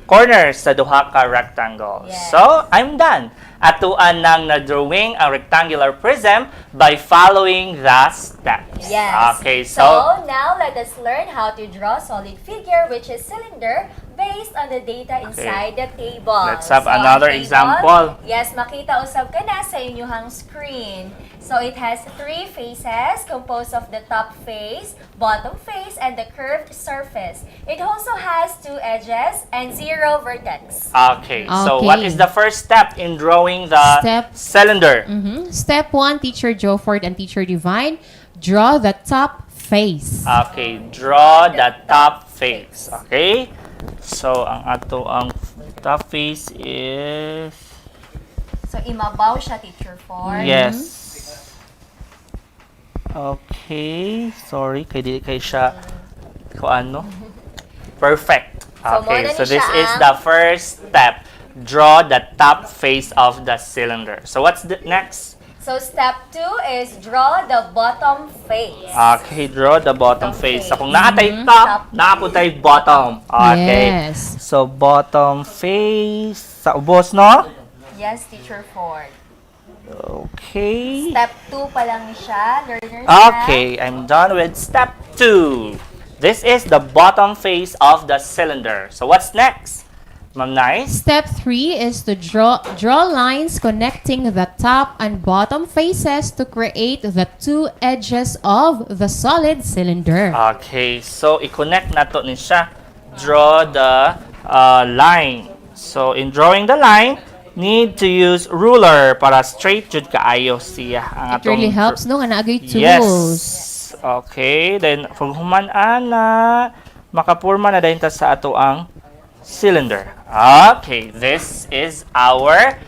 corners sa duha ka rectangle. Yes. So, I'm done. Atuan nang na-drawing ang rectangular prism by following the steps. Yes. Okay, So so now let us learn how to draw solid figure, which is cylinder, based on the data inside the table. Let's have So, another ang table, example. Yes, makita usab ka na sa inyong screen. So it has 3 faces composed of the top face, bottom face, and the curved surface. It also has 2 edges and 0 vertex. okay. So, what Okay. is the first step in drawing the Step- cylinder? Step 1, Teacher Joe Ford and Teacher Divine, draw the top face. Okay, draw the top face. Okay? So, ang top face is... So imabaw siya, Teacher Ford. Yes. Okay. Sorry, kay siya ano? Perfect. So, Okay, muna so ni this siya is ang- the first step. Draw the top face of the cylinder. So, what's the next? So step 2 is draw the bottom face. Okay, draw the bottom Bottom face. face. So, kung naatay Top. top, naaputay bottom. Okay. Yes. So, bottom face. Sa ubos, no? Yes, Teacher Ford. Okay. Step 2 pa lang siya, learners. Okay, I'm done with step 2. This is the bottom face of the cylinder. So, what's next? Ma'am Nice? Step 3 is to draw lines connecting the top and bottom faces to create the 2 edges of the solid cylinder. Okay, so i-connect na to ni siya. Draw the line. So, in drawing the line, need to use ruler para straight jud kaayo siya. Ang It really helps no nga naagay tools. Yes. Okay, then kung human-an na makapurma na dayon ta sa ato ang cylinder. Okay, this is our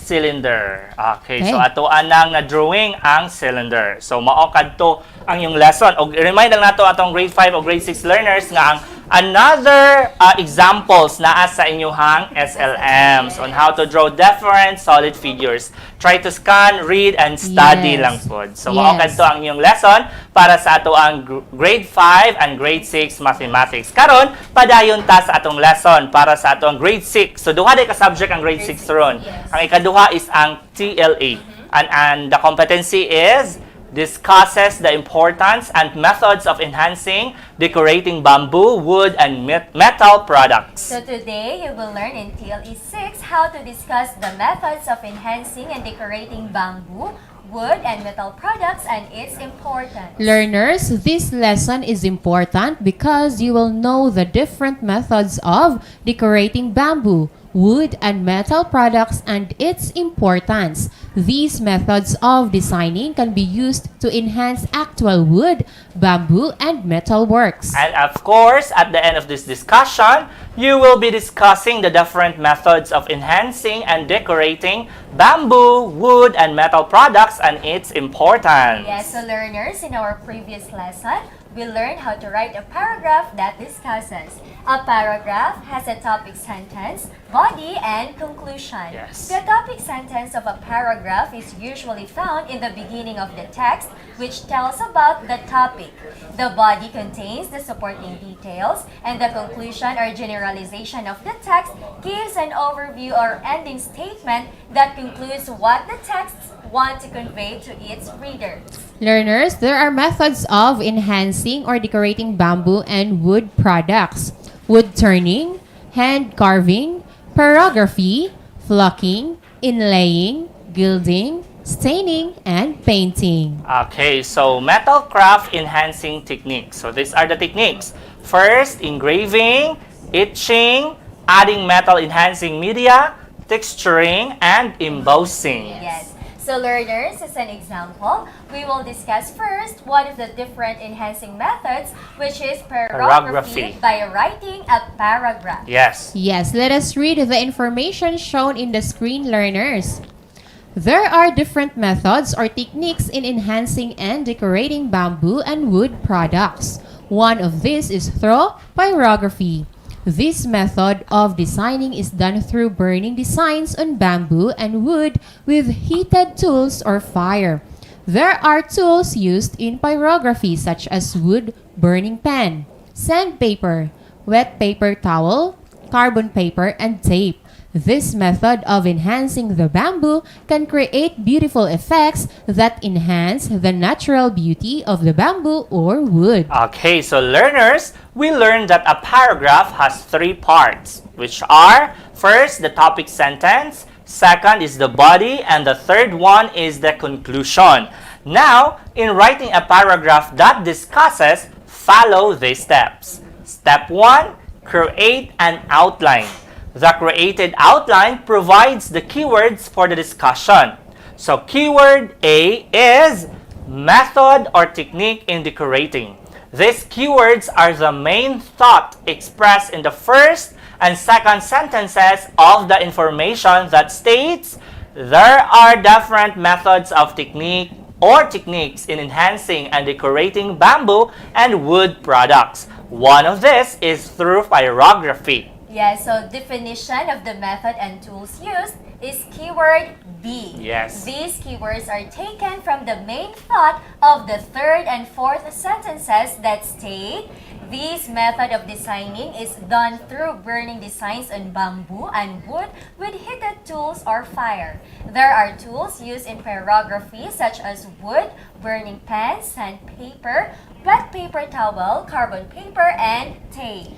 cylinder. Okay, Okay. so ato anang na-drawing ang cylinder. So mao kadto ang yung lesson. Og remind lang nato atong grade 5 o grade 6 learners nga ang another examples naa sa inyuhang SLMs on how to draw different solid figures. Try to scan, read, and study Yes. lang pod. So mao Yes. kadto ang inyong lesson para sa ato ang grade 5 and grade 6 mathematics. Karon padayon ta sa atong lesson para sa ato ang grade 6. So duha day ka subject ang grade 6 ron. Yes. Ang ikaduha is ang TLA. And the competency is discusses the importance and methods of enhancing, decorating bamboo, wood, and metal products. So today, you will learn in TLE 6 how to discuss the methods of enhancing and decorating bamboo, wood, and metal products and its importance. Learners, this lesson is important because you will know the different methods of decorating bamboo, wood, and metal products and its importance. These methods of designing can be used to enhance actual wood, bamboo, and metal works. And of course, at the end of this discussion, you will be discussing the different methods of enhancing and decorating bamboo, wood, and metal products and its importance. Yes, so learners, in our previous lesson, we learned how to write a paragraph that discusses. A paragraph has a topic sentence, body, and conclusion. Yes. The topic sentence of a paragraph is usually found in the beginning of the text, which tells about the topic. The body contains the supporting details, and the conclusion or generalization of the text gives an overview or ending statement that concludes what the text wants to convey to its readers. Learners, there are methods of enhancing or decorating bamboo and wood products. Wood turning, hand carving, pyrography, flocking, inlaying, gilding, staining, and painting. Okay, so metal craft enhancing techniques. So these are the techniques. First, engraving, etching, adding metal enhancing media, texturing, and embossing. Yes. So learners, as an example, we will discuss first one of the different enhancing methods, which is pyrography by writing a paragraph. Yes. Yes, let us read the information shown in the screen, learners. There are different methods or techniques in enhancing and decorating bamboo and wood products. One of these is through pyrography. This method of designing is done through burning designs on bamboo and wood with heated tools or fire. There are tools used in pyrography such as wood burning pan, sandpaper, wet paper towel, carbon paper, and tape. This method of enhancing the bamboo can create beautiful effects that enhance the natural beauty of the bamboo or wood. Okay, so learners, we learned that a paragraph has three parts, which are first, the topic sentence, second is the body, and the third one is the conclusion. Now, in writing a paragraph that discusses, follow these steps. Step 1, create an outline. The created outline provides the keywords for the discussion. So keyword A is method or technique in decorating. These keywords are the main thought expressed in the first and second sentences of the information that states there are different methods of technique or techniques in enhancing and decorating bamboo and wood products. One of this is through pyrography. Yes, so definition of the method and tools used is keyword B. Yes. These keywords are taken from the main thought of the third and fourth sentences that state this method of designing is done through burning designs on bamboo and wood with heated tools or fire. There are tools used in pyrography such as wood, burning pan, sandpaper, wet paper towel, carbon paper, and tape.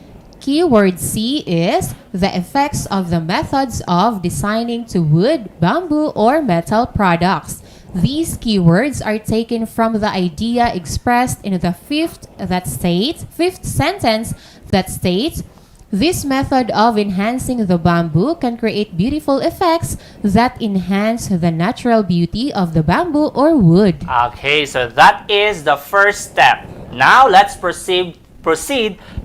Keyword C is the effects of the methods of designing to wood, bamboo, or metal products. These keywords are taken from the idea expressed in the fifth sentence that states, this method of enhancing the bamboo can create beautiful effects that enhance the natural beauty of the bamboo or wood. Okay, so that is the first step. Now let's proceed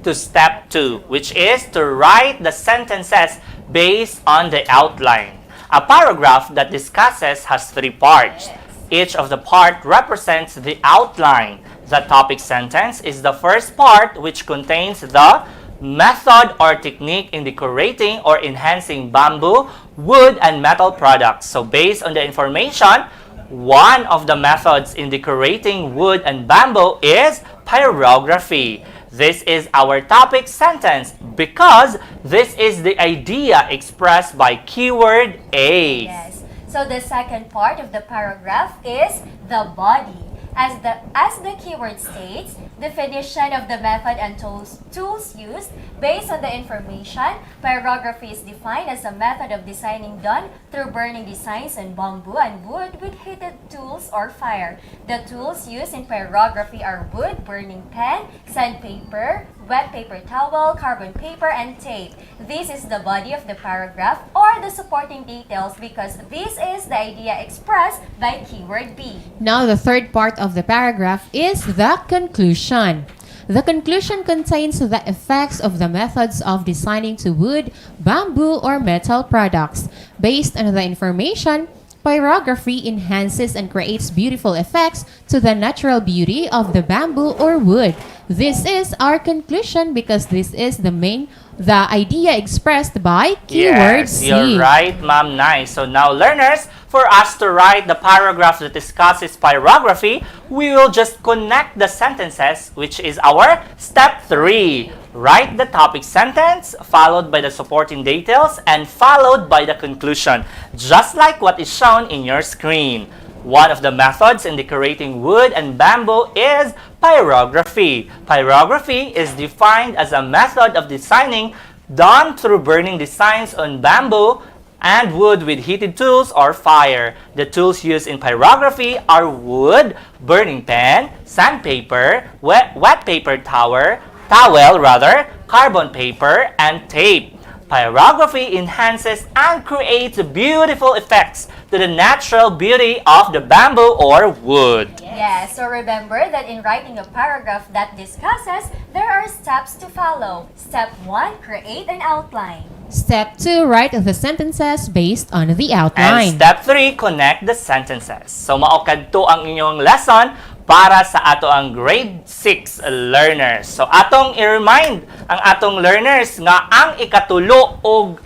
to step 2, which is to write the sentences based on the outline. A paragraph that discusses has three parts. Each of the part represents the outline. The topic sentence is the first part, which contains the method or technique in decorating or enhancing bamboo, wood, and metal products. So based on the information, one of the methods in decorating wood and bamboo is pyrography. This is our topic sentence because this is the idea expressed by keyword A. Yes. So the second part of the paragraph is the body. As the keyword states, definition of the method and tools used. Based on the information, pyrography is defined as a method of designing done through burning designs on bamboo and wood with heated tools or fire. The tools used in pyrography are wood, burning pen, sandpaper, wet paper towel, carbon paper, and tape. This is the body of the paragraph or the supporting details because this is the idea expressed by keyword B. Now, the third part of the paragraph is the conclusion. The conclusion contains the effects of the methods of designing to wood, bamboo, or metal products. Based on the information, pyrography enhances and creates beautiful effects to the natural beauty of the bamboo or wood. This is our conclusion because this is the idea expressed by keyword Yes, C. you're right, Ma'am. Nice. So now, learners, for us to write the paragraph that discusses pyrography, we will just connect the sentences, which is our step 3. Write the topic sentence, followed by the supporting details, and followed by the conclusion, just like what is shown in your screen. One of the methods in decorating wood and bamboo is pyrography. Pyrography is defined as a method of designing done through burning designs on bamboo and wood with heated tools or fire. The tools used in pyrography are wood, burning pen, sandpaper, wet paper towel, carbon paper, and tape. Pyrography enhances and creates beautiful effects to the natural beauty of the bamboo or wood. Yes, so remember that in writing a paragraph that discusses, there are steps to follow. Step 1, create an outline. Step 2, write the sentences based on the And outline. step 3, connect the sentences. So maokad to ang inyong lesson para sa ato ang grade 6 learners. So atong i-remind ang atong learners nga ang ikatulo og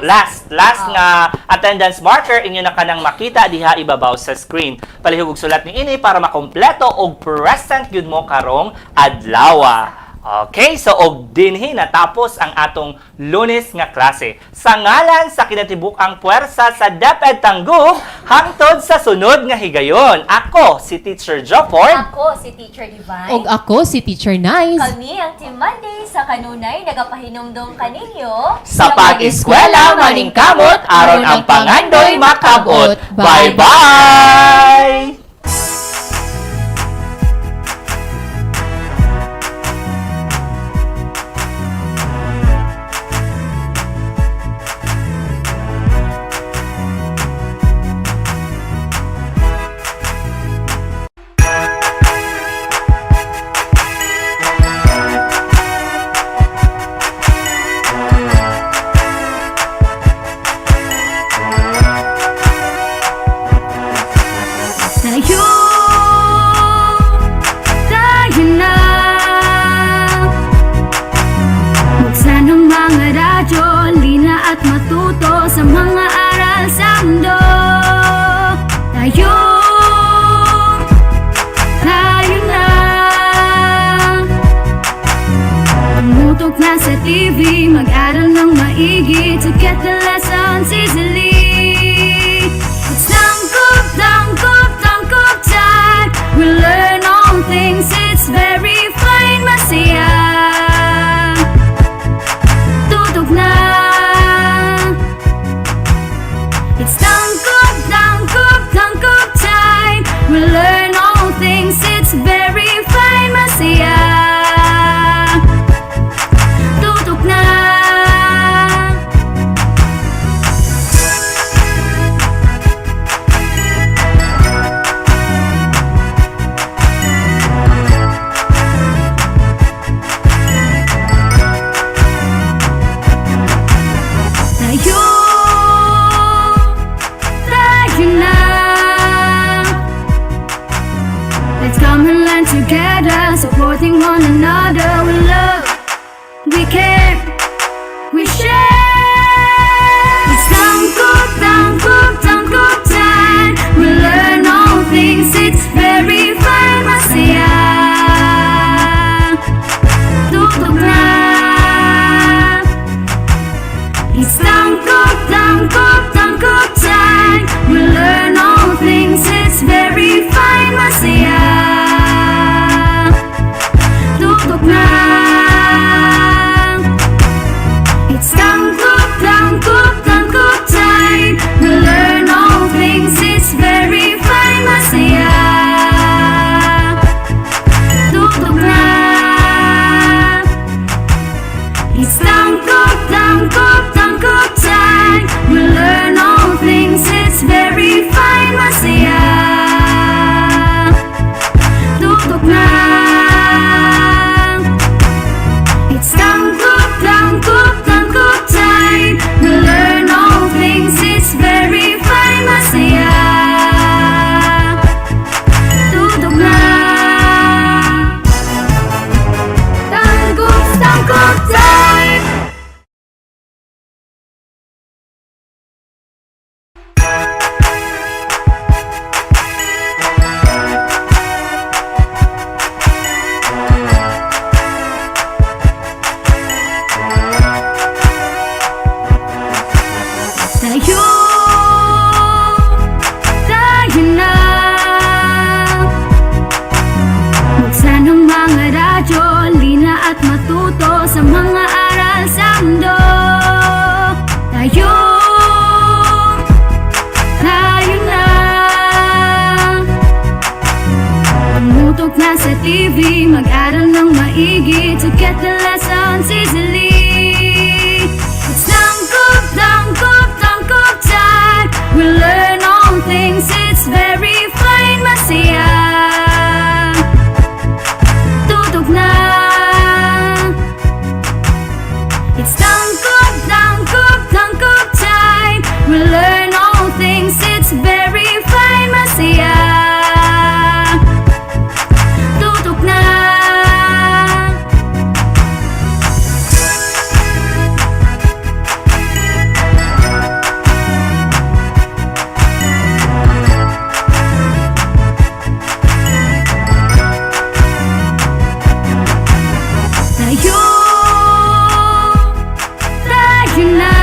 last nga attendance marker inyo na kanang makita diha ibabaw sa screen. Palihug og sulat ni ini para makompleto og present gyud mo karong adlaw. Okay, so og dinhi natapos ang atong Lunes nga klase. Sa ngalan sa kinatibuk-ang puwersa sa DepEd Tangub, hangtod sa sunod nga higayon. Ako si Teacher Jopord. Ako si Teacher Divine. Og ako si Teacher Nice. Kami ang Team Monday sa kanunay nagapahinumdum kaninyo Sa pag-eskwela maningkamot aron ang pangandoy makabot. Bye-bye! together, supporting one another. We love, we care, we share. It's tangkop time. We learn all things, it's very fun. Masaya, tutok na. It's tangkop time. We learn all things, it's very fun. Masaya, tutok na. It's tangkop time. We learn all things, it's very fun. Masaya, tutok na. It's tangkop time. We learn all things, it's very fun. Masaya, tutok na. It's tangkop time. We learn all things, it's very fun. Masaya, tutok na. Tangkop time. Tayo na. Buksan ang mga radyo, lina at matuto sa mga aral sa mundo. Tayo na. Pumutok na sa TV, mag-aral ng maigi to get the lessons easily. It's tangkop time. We learn all things, it's very fun. Masaya, tutok na. It's tangkop time. We learn all things, it's very fun. Masaya, tutok na. Tayo na.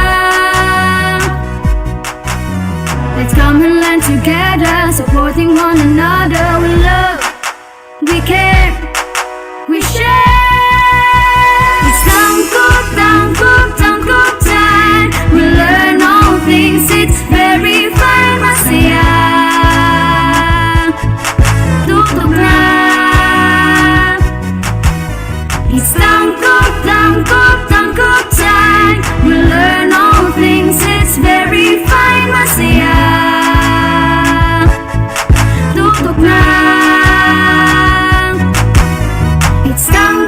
Let's come and learn together, supporting one another. We love, we care, we share. It's tangkop time. We learn all things, it's very fun. Masaya, tutok na. It's tangkop time. We learn all things, it's very fun. Masaya, tutok na. It's tangkop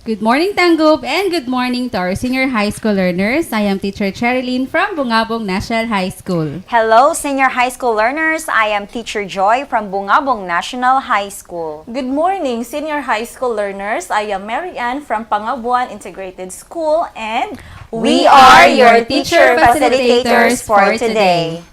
Good morning, Tanggub, and good morning to our senior high school learners. I am Teacher Cherilyn from Bungabong National High School. Hello, senior high school learners. I am Teacher Joy from Bungabong National High School. Good morning, senior high school learners. I am Mary Ann from Pangabuan Integrated School, and We are your teacher facilitators for today.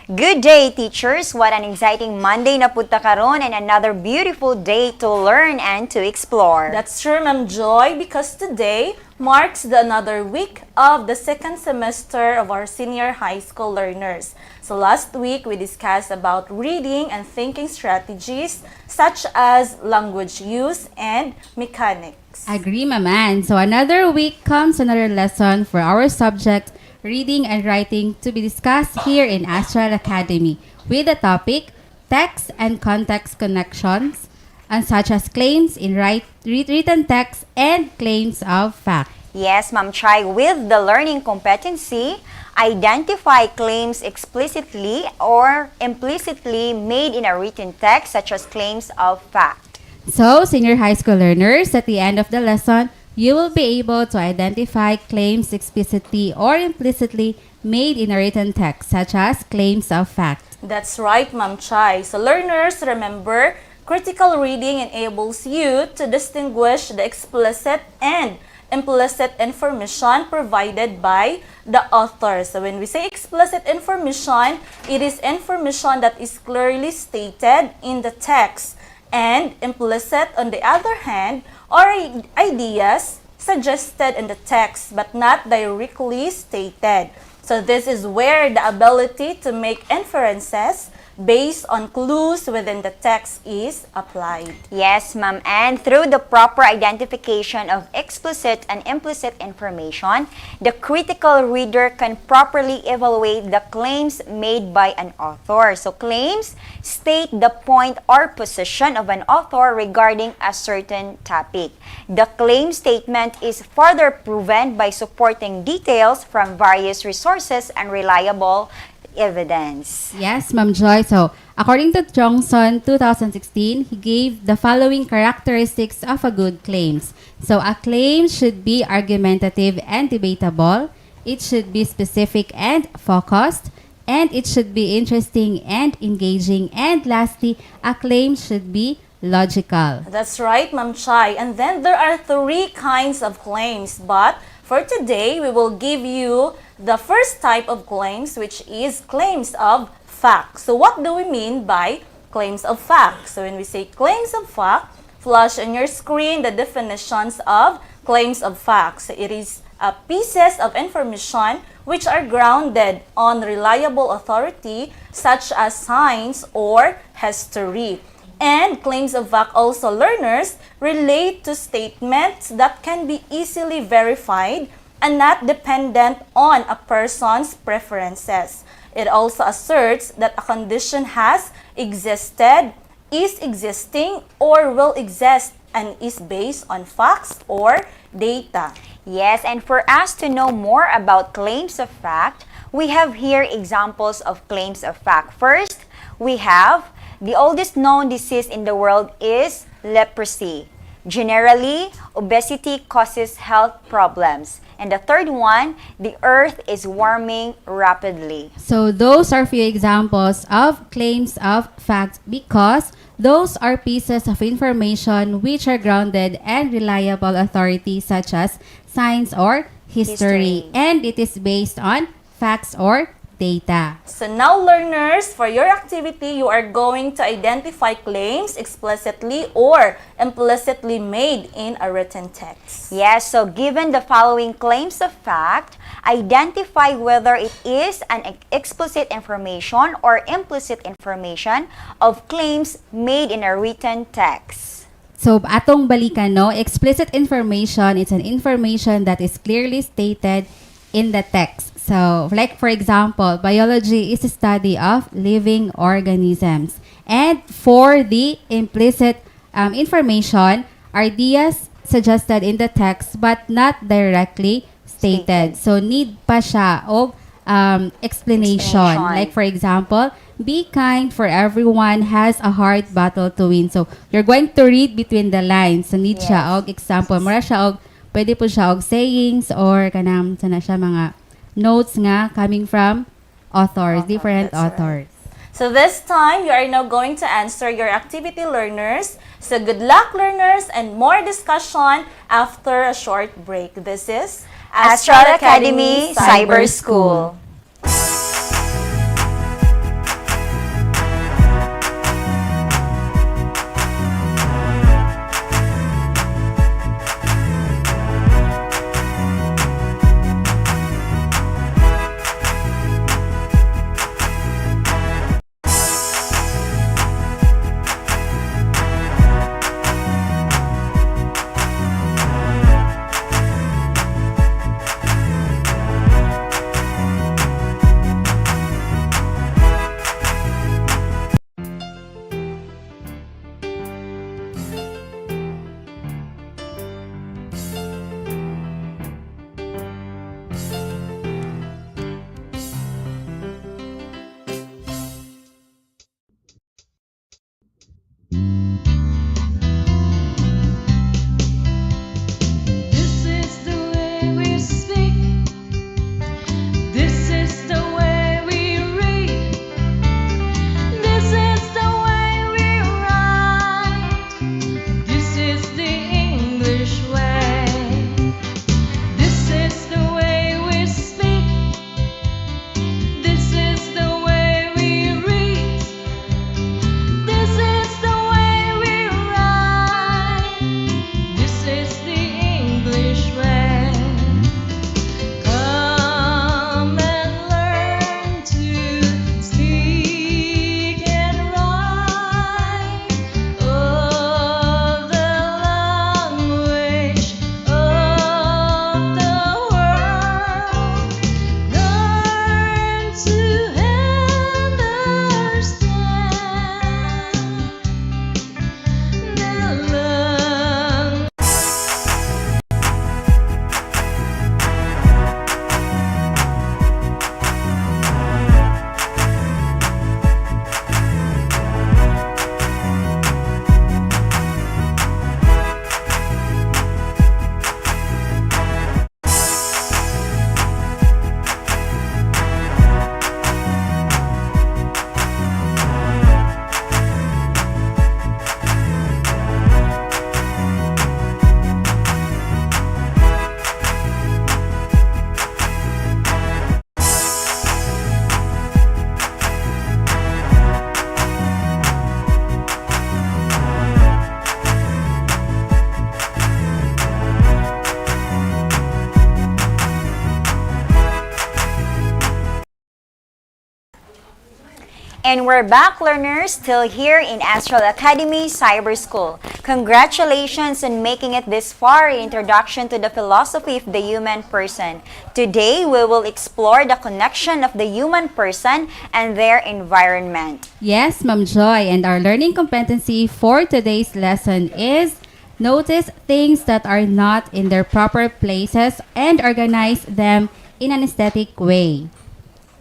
Good day, teachers. What an exciting Monday na punta karon and another beautiful day to learn and to explore. that's true, Ma'am Joy, because today marks the another week of the second semester of our senior high school learners. So last week, we discussed about reading and thinking strategies such as language use and mechanics. Agree, Maman. So another week comes another lesson for our subject, reading and writing, to be discussed here in Astral Academy with the topic text and context connections, and such as claims in written text and claims of fact. Yes, Ma'am Chai, with the learning competency, identify claims explicitly or implicitly made in a written text such as claims of fact. So, senior high school learners, at the end of the lesson, you will be able to identify claims explicitly or implicitly made in a written text, such as claims of fact. That's right, Ma'am Chai. So learners, remember, critical reading enables you to distinguish the explicit and implicit information provided by the author. So when we say explicit information, it is information that is clearly stated in the text. And implicit, on the other hand, are ideas suggested in the text but not directly stated. So this is where the ability to make inferences based on clues within the text is applied. Yes, ma'am. And through the proper identification of explicit and implicit information, the critical reader can properly evaluate the claims made by an author. So claims state the point or position of an author regarding a certain topic. The claim statement is further proven by supporting details from various resources and reliable evidence. Yes, Ma'am Joy. So, according to Johnson 2016, he gave the following characteristics of a good claims. So, a claim should be argumentative and debatable. It should be specific and focused. And it should be interesting and engaging. And lastly, a claim should be logical. That's right, Ma'am Chai. And then there are three kinds of claims, but for today, we will give you the first type of claims, which is claims of fact. So what do we mean by claims of fact? So when we say claims of fact, flash on your screen the definitions of claims of fact. So it is pieces of information which are grounded on reliable authority such as science or history. And claims of fact also, learners, relate to statements that can be easily verified and not dependent on a person's preferences. It also asserts that a condition has existed, is existing, or will exist and is based on facts or data. Yes, and for us to know more about claims of fact, we have here examples of claims of fact. First, we have the oldest known disease in the world is leprosy. Generally, obesity causes health problems. And the third one, the earth is warming rapidly. So those are few examples of claims of fact because those are pieces of information which are grounded and reliable authority such as science or history. And it is based on facts or data. So now, learners, for your activity, you are going to identify claims explicitly or implicitly made in a written text. Yes, so given the following claims of fact, identify whether it is an explicit information or implicit information of claims made in a written text. So, atong balikan, no? Explicit information, it's an information that is clearly stated in the text. So, like for example, biology is a study of living organisms. And for the implicit information, ideas suggested in the text but not directly stated. So, need pa siya og explanation. Like for example, be kind for everyone has a hard battle to win. So you're going to read between the lines. So need siya og example. Mura siya og pwede po siya og sayings or kanang sana siya mga notes nga coming from authors, different that's right. authors. So this time, you are now going to answer your activity, learners. So good luck, learners, and more discussion after a short break. This is Astral Academy Cyber School. This is the way we speak. This is the way we read. This is the way we write. This is the English way. This is the way we speak. This is the way we read. This is the way we write. This is the English way. Come and learn to speak and write of the language of the world. Learn to understand the language. And we're back, learners, still here in Astral Academy Cyber School. Congratulations on making it this far in Introduction to the Philosophy of the Human Person. Today, we will explore the connection of the human person and their environment. Yes, Ma'am Joy, and our learning competency for today's lesson is notice things that are not in their proper places and organize them in an aesthetic way.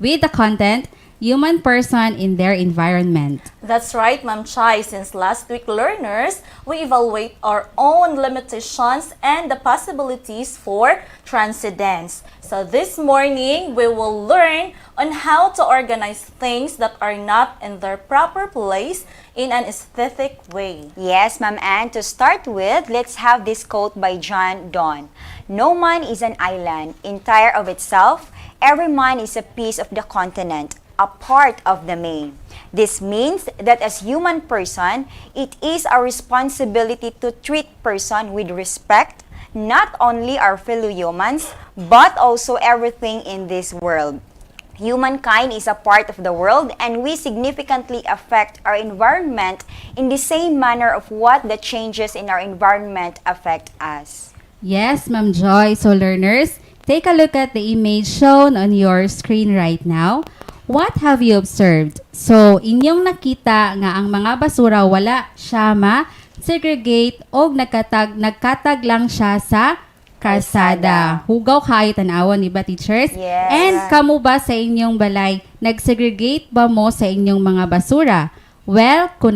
With the content, human person in their environment. That's right, Ma'am Chai. Since last week, learners, we evaluate our own limitations and the possibilities for transcendence. So this morning, we will learn on how to organize things that are not in their proper place in an aesthetic way. Yes, Ma'am Anne. To start with, let's have this quote by John Donne. No man is an island, entire of itself. Every man is a piece of the continent, a part of the main. This means that as human person, it is our responsibility to treat person with respect, not only our fellow humans, but also everything in this world. Humankind is a part of the world, and we significantly affect our environment in the same manner of what the changes in our environment affect us. Yes, Ma'am Joy. So learners, take a look at the image shown on your screen right now. What have you observed? So, inyong nakita nga ang mga basura wala siya ma-segregate o nagkatag lang siya sa kalsada. Hugaw kayo tanawon, di ba, teachers? Yes. And kamo ba sa inyong balay, nagsegregate ba mo sa inyong mga basura? Well, kung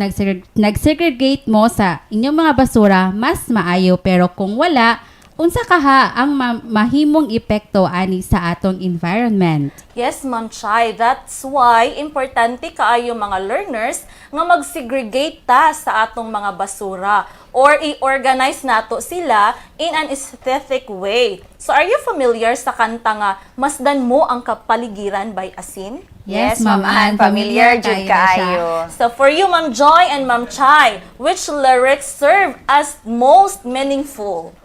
nagsegregate mo sa inyong mga basura, mas maayo. Pero kung wala, unsa kaha ang mahimong epekto ani sa atong environment? Yes, Ma'am Chai. That's why importante kaayo mga learners nga mag-segregate ta sa atong mga basura or i-organize nato sila in an aesthetic way. So are you familiar sa kanta nga Masdan mo ang kapaligiran by Asin? Yes, Ma'am Ann, familiar jud kaayo. So for you, Ma'am Joy and Ma'am Chai, which lyrics serve as most meaningful?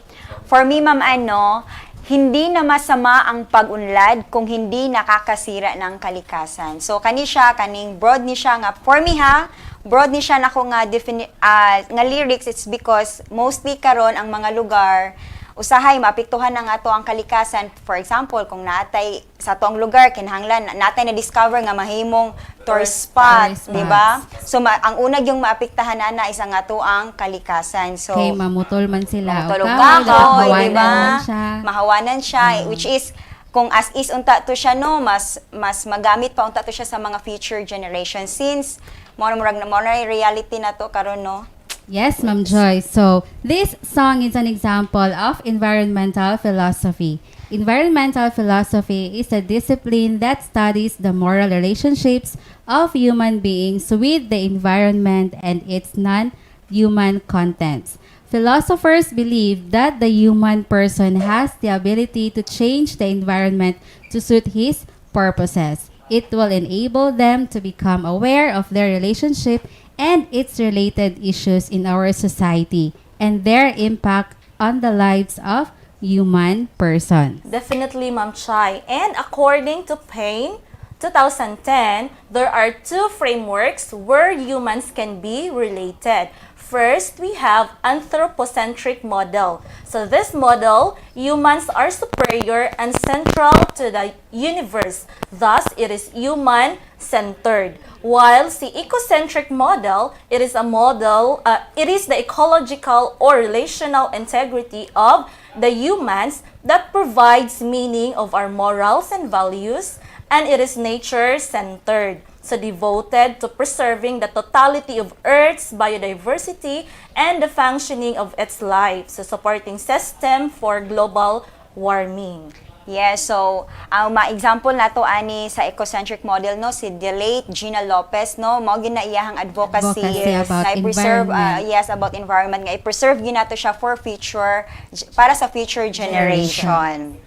For me, Ma'am Ano, hindi na masama ang pag-unlad kung hindi nakakasira ng kalikasan. So, kaning broad ni siya nga, for me ha, broad ni siya nako nga, nga lyrics, it's because mostly karon ang mga lugar, usahay maapektuhan na nga to ang kalikasan. For example, kung natay sa toong lugar kinahanglan natay na discover nga mahimong tourist spot, di ba? So ang unag yung maapektahan na isa nga to ang kalikasan. So Okay, mamutol man sila. tulog Okay, kahoy, di mahawanan ba? man siya. Mahawanan siya, which is kung as is unta to siya no, mas magamit pa unta to siya sa mga future generations since mo na reality na to karon no. Yes, Ma'am Joy. So, this song is an example of environmental philosophy. Environmental philosophy is a discipline that studies the moral relationships of human beings with the environment and its non-human contents. Philosophers believe that the human person has the ability to change the environment to suit his purposes. It will enable them to become aware of their relationship and its related issues in our society and their impact on the lives of human persons. Definitely, Ma'am Chai. And according to Payne, 2010, there are two frameworks where humans can be related. First, we have anthropocentric model. So this model, humans are superior and central to the universe. Thus, it is human-centered. While the ecocentric model, it is the ecological or relational integrity of the humans that provides meaning of our morals and values, and it is nature-centered. So devoted to preserving the totality of Earth's biodiversity and the functioning of its life. So supporting system for global warming. Yes, so ang ma-example nato ani sa ecocentric model no si the late Gina Lopez no mo gina iyahang advocacy, About na i-preserve environment. about environment nga i-preserve ginato siya for future para sa future generation.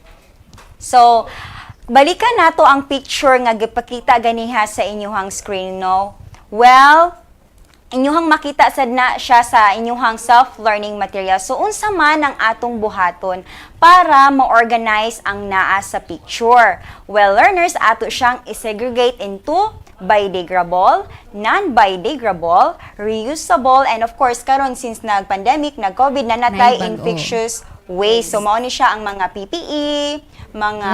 So balikan nato ang picture nga gipakita ganiha sa inyuhang screen no. Well, inyuhang makita sad na siya sa inyuhang self-learning material. So, unsa man ang atong buhaton para ma-organize ang naa sa picture? Well, learners, ato siyang isegregate into biodegradable, non-biodegradable, reusable, and of course, karon since nag-pandemic, nag-COVID na natay infectious waste. So, mao ni siya ang mga PPE, mga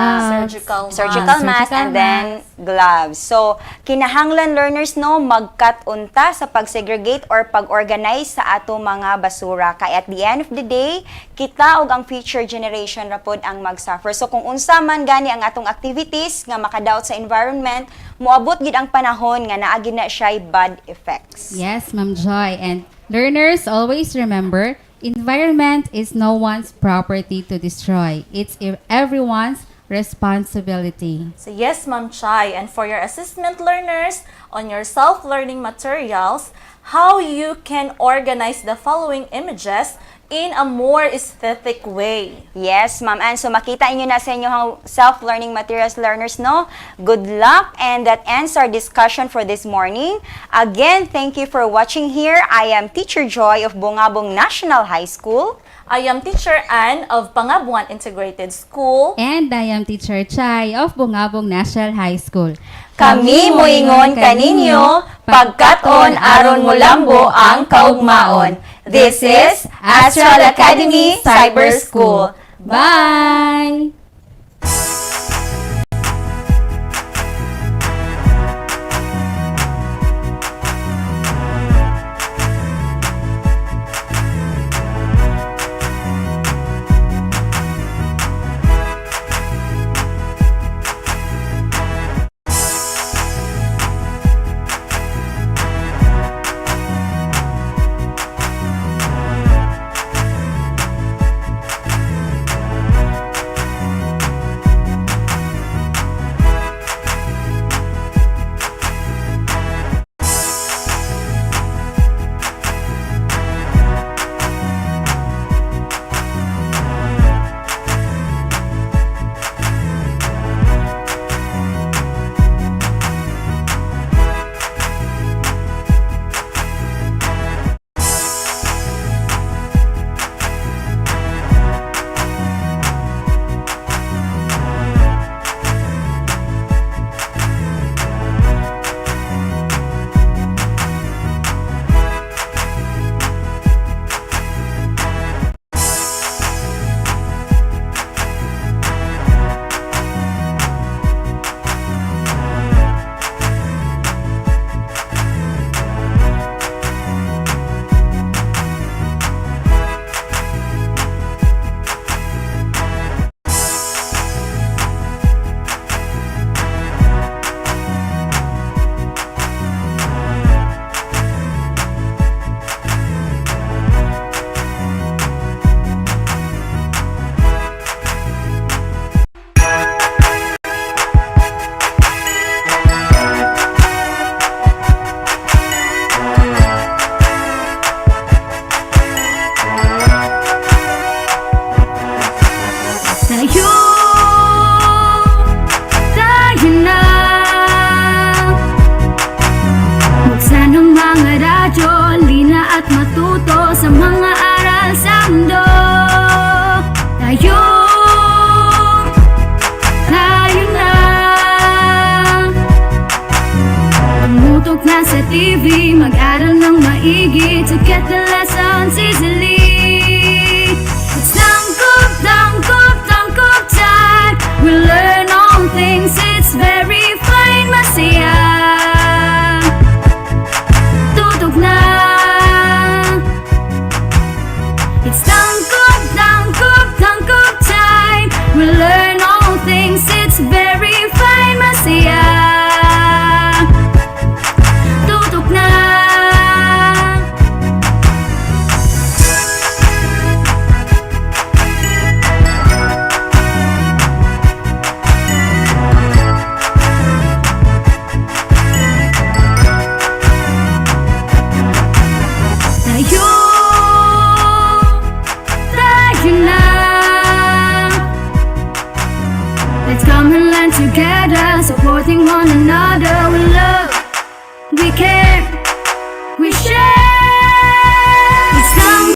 surgical mask, and then gloves. So, kinahanglan learners no mag-cut unta sa pag-segregate or pag-organize sa ato mga basura. Kay at the end of the day, kita og ang future generation ra pod ang mag-suffer. So, kung unsa man gani ang atong activities nga makadaot sa environment, moabot gid ang panahon nga naa gid na siya bad effects. Yes, Ma'am Joy. And learners, always remember, environment is no one's property to destroy. It's everyone's responsibility. So yes, Ma'am Chai, and for your assessment learners on your self-learning materials, how you can organize the following images in a more aesthetic way. Yes, Ma'am Ann. So, makita inyo na sa inyong self-learning materials learners, no? Good luck, and that ends our discussion for this morning. Again, thank you for watching here. I am Teacher Joy of Bungabong National High School. I am Teacher Ann of Pangabuan Integrated School. And I am Teacher Chai of Bungabong National High School. Kami moingon kaninyo, pagkaton aron mo lambo ang kaugmaon. This is Astral Academy Cyber School. Bye! at matuto sa mga aral sa mundo. Tayo lang. Tumutok na sa TV, mag-aral ng maigi to get the lessons easily. It's tangkop, tangkop, tangkop time. We learn all things, it's very fine, masaya. Tutok na. It's tangkop, tangkop, tangkop time. We learn all things, it's very fine, masaya. Tutok na. Tayo, tayo na. Let's come and learn together, supporting one another. We love, we care, we share. It's time.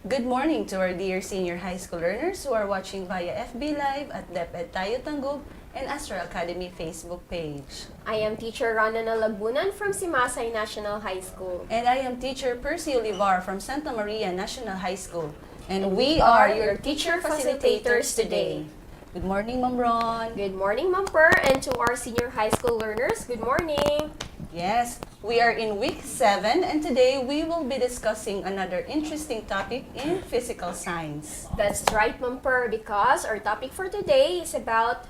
Good morning to our dear senior high school learners who are watching via FB Live at DepEd Tayo Tanggub and Astral Academy Facebook page. I am teacher Rana Lagunan from Simasay National High School. And I am teacher Percy Olivar from Santa Maria National High School. And we are your teacher facilitators today. Good morning, Ma'am Ron. Good morning, Ma'am Per, and to our senior high school learners, good morning. Yes, we are in week 7 and today we will be discussing another interesting topic in physical science. That's right, Ma'am Per, because our topic for today is about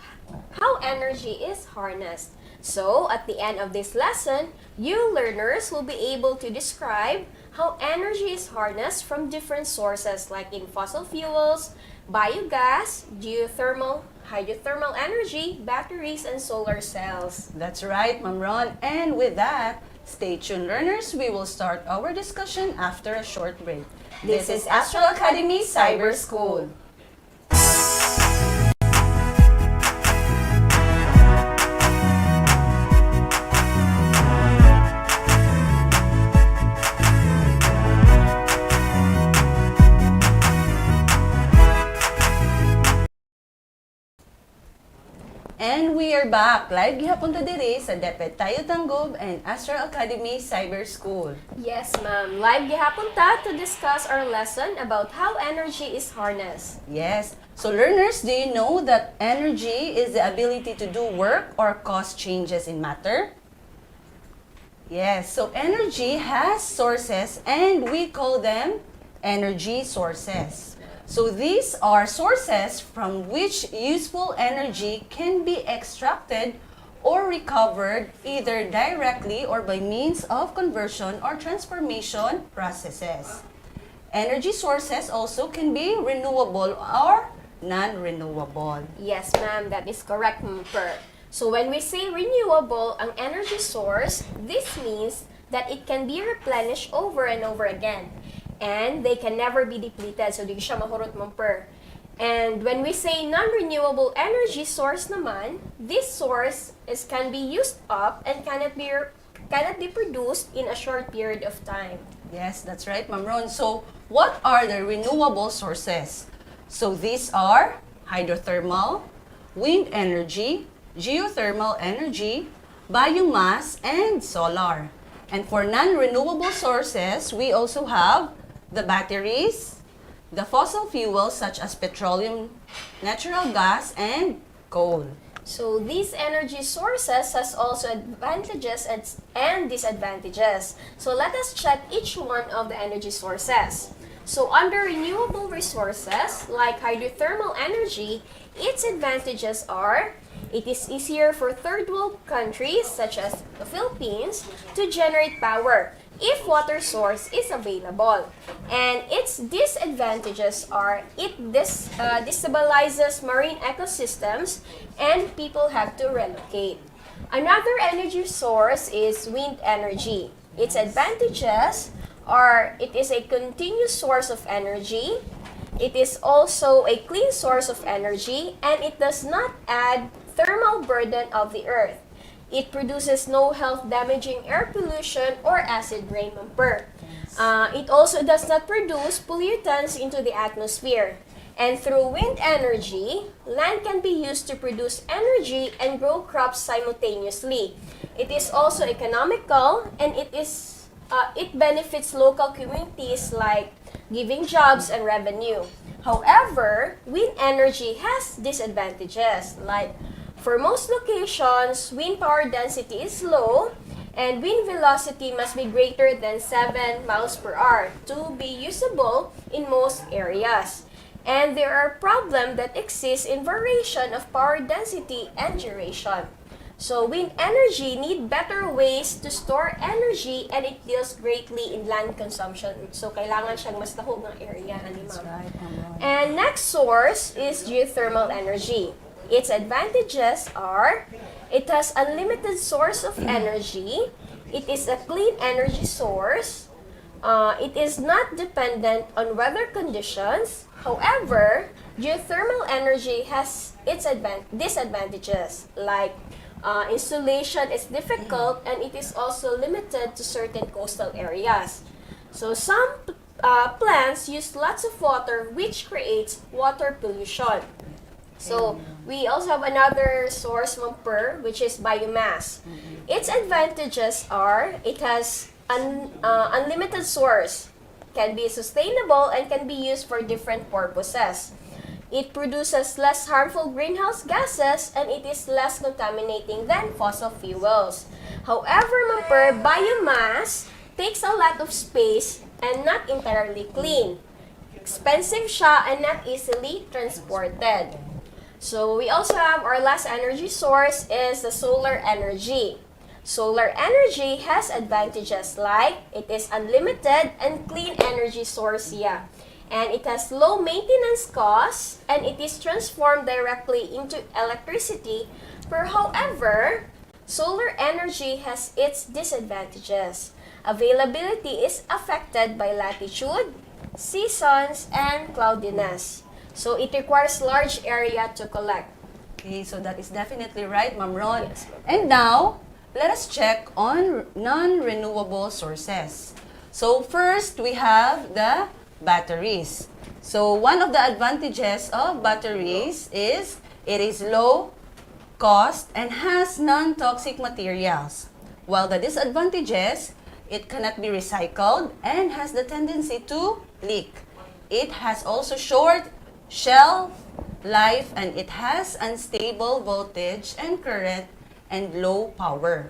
how energy is harnessed. So, at the end of this lesson, you learners will be able to describe how energy is harnessed from different sources like in fossil fuels, biogas, geothermal, hydrothermal energy, batteries, and solar cells. That's right, Ma'am Ron. And with that, stay tuned, learners. We will start our discussion after a short break. This is Astral Academy Cyber School. And we are back. Live gihapon ta diri sa DepEd Tayo Tanggob and Astral Academy Cyber School. Yes, ma'am. Live gihapon ta to discuss our lesson about how energy is harnessed. Yes. So learners, do you know that energy is the ability to do work or cause changes in matter? Yes. So energy has sources and we call them energy sources. So these are sources from which useful energy can be extracted or recovered either directly or by means of conversion or transformation processes. Energy sources also can be renewable or non-renewable. Yes, ma'am. That is correct, Ma'am Per. So when we say renewable ang energy source, this means that it can be replenished over and over again. And they can never be depleted. So, di siya mahurot, Ma'am Per. And when we say non-renewable energy source naman, this source can be used up and cannot be produced in a short period of time. Yes, that's right, Ma'am Ron. So, what are the renewable sources? So, these are hydrothermal, wind energy, geothermal energy, biomass, and solar. And for non-renewable sources, we also have the batteries, the fossil fuels such as petroleum, natural gas, and coal. So these energy sources has also advantages and disadvantages. So let us check each one of the energy sources. So under renewable resources like hydrothermal energy, its advantages are it is easier for third world countries such as the Philippines to generate power if water source is available. And its disadvantages are it destabilizes marine ecosystems and people have to relocate. Another energy source is wind energy. Its advantages are it is a continuous source of energy, it is also a clean source of energy, and it does not add thermal burden of the earth. It produces no health-damaging air pollution or acid rain, Ma'am Per. It also does not produce pollutants into the atmosphere. And through wind energy, land can be used to produce energy and grow crops simultaneously. It is also economical and it benefits local communities like giving jobs and revenue. However, wind energy has disadvantages like for most locations, wind power density is low and wind velocity must be greater than 7 miles per hour to be usable in most areas. And there are problems that exist in variation of power density and duration. So wind energy need better ways to store energy and it deals greatly in land consumption. So kailangan siyang mas lahog ng area, ani ma'am. Right, Ma'am Ron. And next source is geothermal energy. Its advantages are it has unlimited source of energy, it is a clean energy source, it is not dependent on weather conditions. However, geothermal energy has its disadvantages like installation is difficult and it is also limited to certain coastal areas. So some plants use lots of water which creates water pollution. So we also have another source, Ma'am Per, which is biomass. Its advantages are it has unlimited source, can be sustainable, and can be used for different purposes. It produces less harmful greenhouse gases and it is less contaminating than fossil fuels. However, Ma'am Per, biomass takes a lot of space and not entirely clean. Expensive siya and not easily transported. So we also have our last energy source is the solar energy. Solar energy has advantages like it is unlimited and clean energy source siya. And it has low maintenance costs and it is transformed directly into electricity. However, solar energy has its disadvantages. Availability is affected by latitude, seasons, and cloudiness. So it requires large area to collect. Okay, so that is definitely right, Ma'am Ron. Yes, ma'am. And now, let us check on non-renewable sources. So first, we have the batteries. So one of the advantages of batteries is it is low cost, and has non-toxic materials. While the disadvantages, it cannot be recycled and has the tendency to leak. It has also short shelf life and it has unstable voltage and current and low power.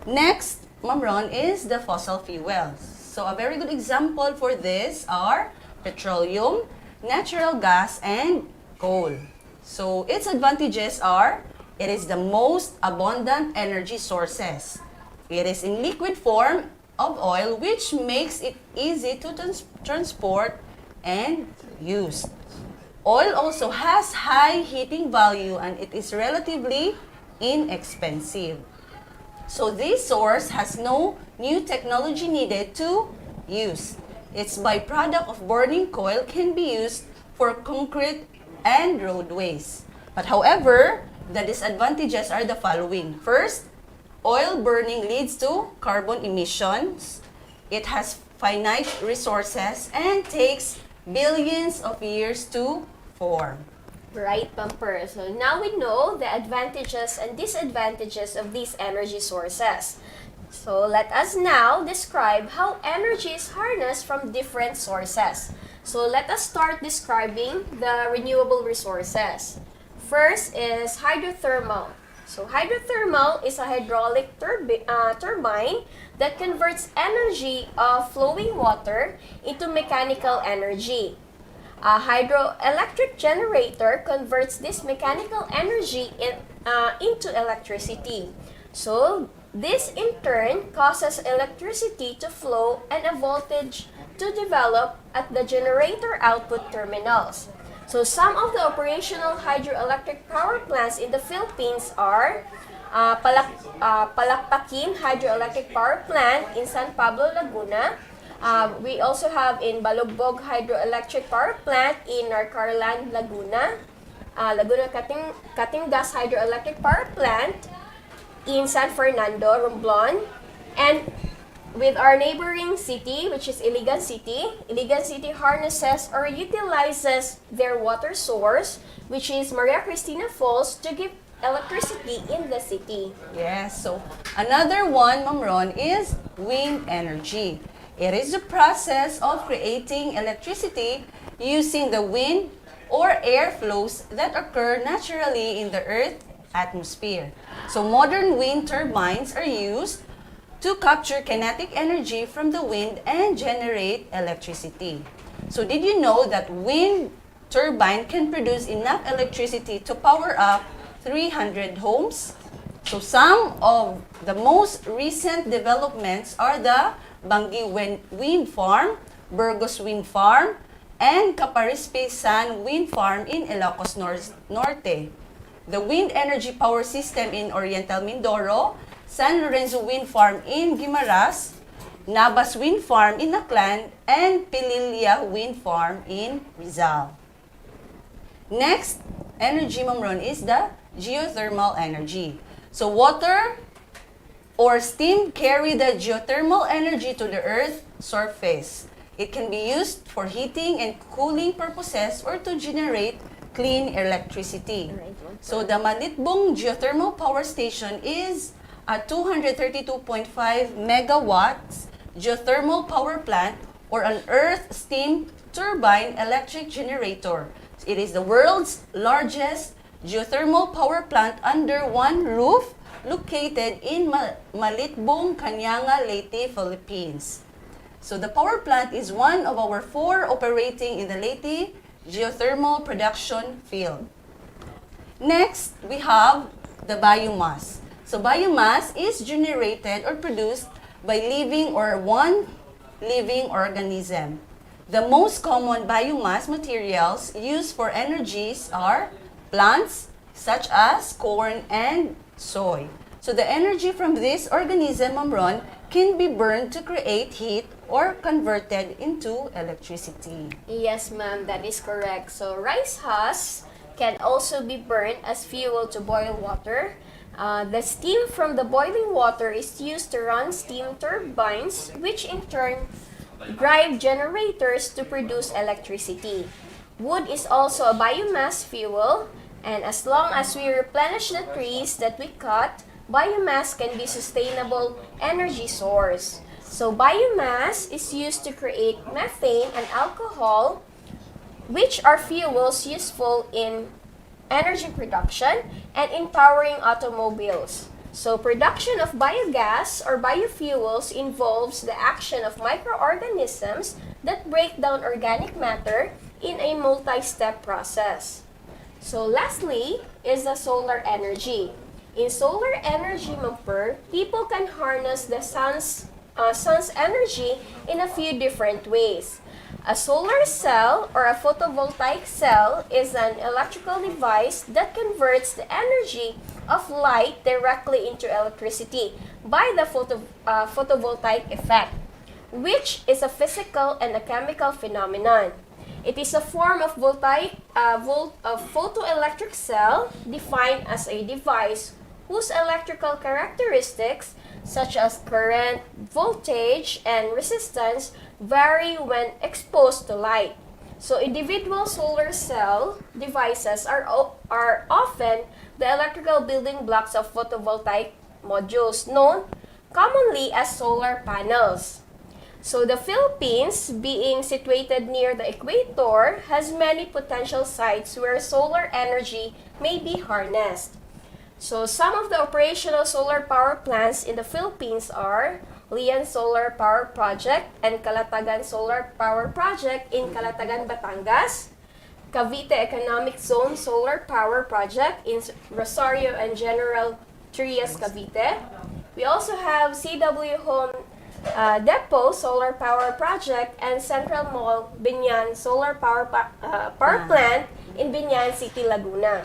Next, Ma'am Ron, is the fossil fuels. So a very good example for this are petroleum, natural gas, and coal. So its advantages are it is the most abundant energy sources. It is in liquid form of oil which makes it easy to transport and use. Oil also has high heating value and it is relatively inexpensive. So this source has no new technology needed to use. Its byproduct of burning coal can be used for concrete and roadways. But however, the disadvantages are the following. First, oil burning leads to carbon emissions. It has finite resources and takes billions of years to form. Right, Bumper. So now we know the advantages and disadvantages of these energy sources. So let us now describe how energy is harnessed from different sources. So let us start describing the renewable resources. First is hydrothermal. So hydrothermal is a hydraulic turbine that converts energy of flowing water into mechanical energy. A hydroelectric generator converts this mechanical energy into electricity. So this in turn causes electricity to flow and a voltage to develop at the generator output terminals. So some of the operational hydroelectric power plants in the Philippines are Palakpakin Hydroelectric Power Plant in San Pablo, Laguna. We also have in Balugbog Hydroelectric Power Plant in Narcarlan, Laguna. Laguna Catingas Hydroelectric Power Plant in San Fernando, Romblon. And with our neighboring city, which is Iligan City harnesses or utilizes their water source, which is Maria Cristina Falls, to give electricity in the city. Yes, so another one, Ma'am Ron, is wind energy. It is the process of creating electricity using the wind or air flows that occur naturally in the Earth's atmosphere. So modern wind turbines are used to capture kinetic energy from the wind and generate electricity. So did you know that wind turbine can produce enough electricity to power up 300 homes? So some of the most recent developments are the Bangi Wind Farm, Burgos Wind Farm, and Caparispe San Wind Farm in Ilocos Norte. The wind energy power system in Oriental Mindoro, San Lorenzo Wind Farm in Guimaras, Nabas Wind Farm in Aklan, and Pililla Wind Farm in Rizal. Next energy, Ma'am Ron, is the geothermal energy. So water or steam carry the geothermal energy to the Earth's surface. It can be used for heating and cooling purposes or to generate clean electricity. So the Malitbong Geothermal Power Station is a 232.5 megawatts geothermal power plant or an earth steam turbine electric generator. It is the world's largest geothermal power plant under one roof located in Malitbong, Cañanga, Leyte, Philippines. So the power plant is one of our 4 operating in the Leyte geothermal production field. Next, we have the biomass. So biomass is generated or produced by living or one living organism. The most common biomass materials used for energies are plants such as corn and soy. So the energy from this organism, Ma'am Ron, can be burned to create heat or converted into electricity. Yes, ma'am, that is correct. So rice husks can also be burned as fuel to boil water. The steam from the boiling water is used to run steam turbines, which in turn drive generators to produce electricity. Wood is also a biomass fuel, And as long as we replenish the trees that we cut, biomass can be sustainable energy source. So biomass is used to create methane and alcohol, which are fuels useful in energy production and in powering automobiles. So production of biogas or biofuels involves the action of microorganisms that break down organic matter in a multi-step process. So lastly is the solar energy. In solar energy, people can harness the sun's energy in a few different ways. A solar cell or a photovoltaic cell is an electrical device that converts the energy of light directly into electricity by the photovoltaic effect, which is a physical and a chemical phenomenon. It is a form of photoelectric cell defined as a device whose electrical characteristics such as current, voltage, and resistance vary when exposed to light. So individual solar cell devices are often the electrical building blocks of photovoltaic modules known commonly as solar panels. So the Philippines, being situated near the equator, has many potential sites where solar energy may be harnessed. So some of the operational solar power plants in the Philippines are Lian Solar Power Project and Calatagan Solar Power Project in Calatagan, Batangas, Cavite Economic Zone Solar Power Project in Rosario and General Trias, Cavite. We also have CW Home Depot Solar Power Project and Central Mall Binyan Solar Power Plant in Binyan City, Laguna.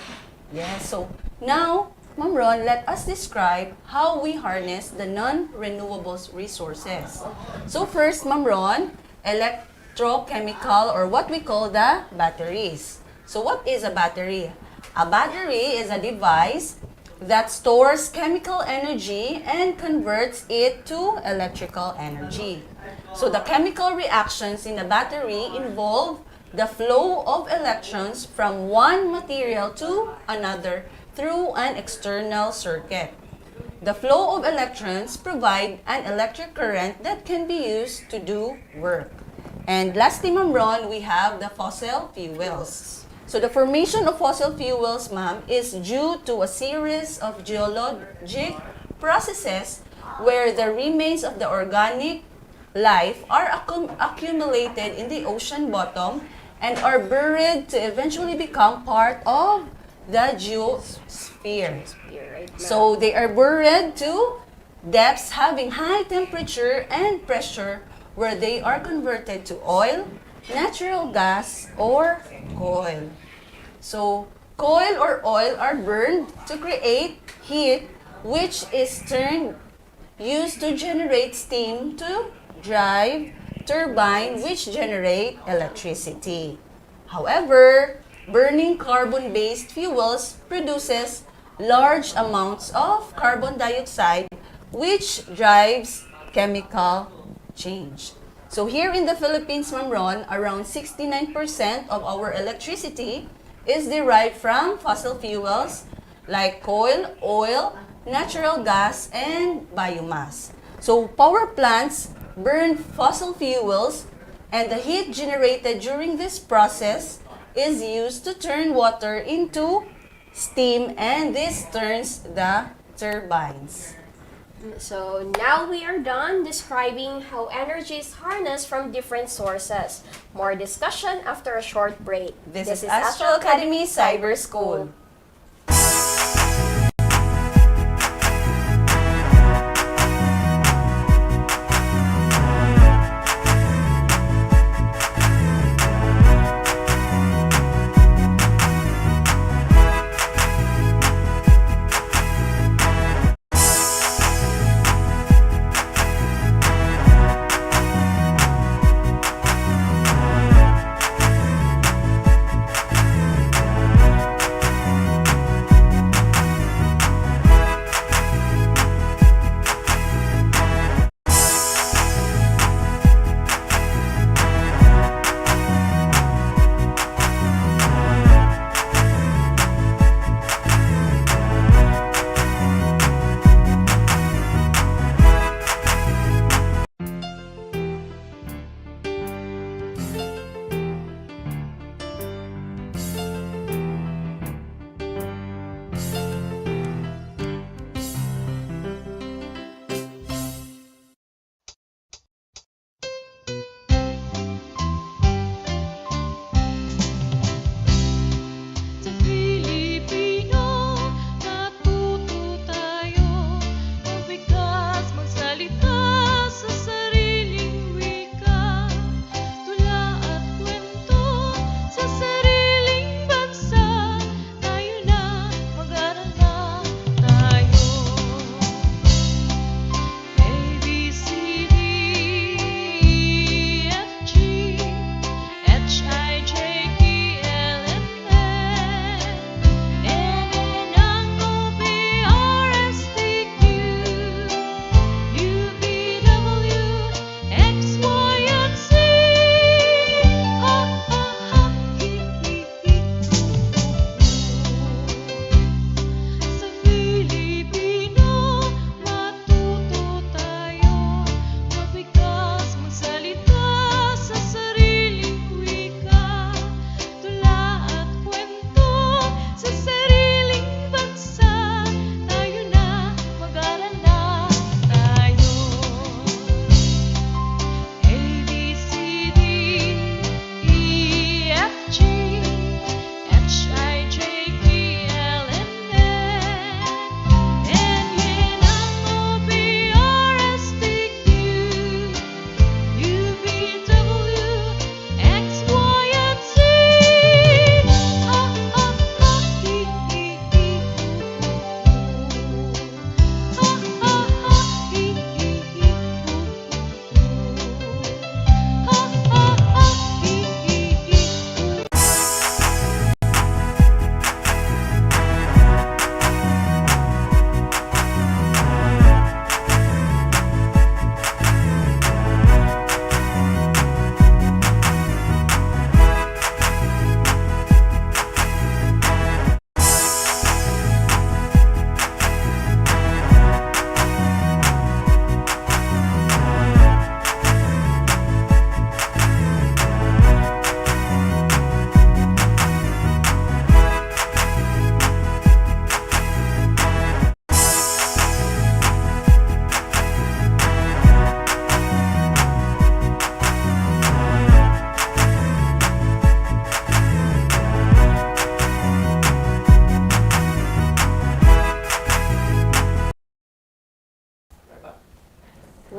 Yes, so now, Ma'am Ron, let us describe how we harness the non-renewable resources. So first, Ma'am Ron, electrochemical or what we call the batteries. So what is a battery? A battery is a device that stores chemical energy and converts it to electrical energy. So the chemical reactions in a battery involve the flow of electrons from one material to another through an external circuit. The flow of electrons provide an electric current that can be used to do work. And lastly, Ma'am Ron, we have the fossil fuels. So the formation of fossil fuels, ma'am, is due to a series of geologic processes where the remains of the organic life are accumulated in the ocean bottom and are buried to eventually become part of the geosphere. So they are buried to depths having high temperature and pressure where they are converted to oil, natural gas, or coal. So coal or oil are burned to create heat, which is used to generate steam to drive turbine, which generate electricity. However, burning carbon-based fuels produces large amounts of carbon dioxide, which drives chemical change. So here in the Philippines, Ma'am Ron, around 69% of our electricity is derived from fossil fuels like coal, oil, natural gas, and biomass. So power plants burn fossil fuels, and the heat generated during this process is used to turn water into steam, and this turns the turbines. So now we are done describing how energy is harnessed from different sources. More discussion after a short break. This is Astral Academy Cyber School.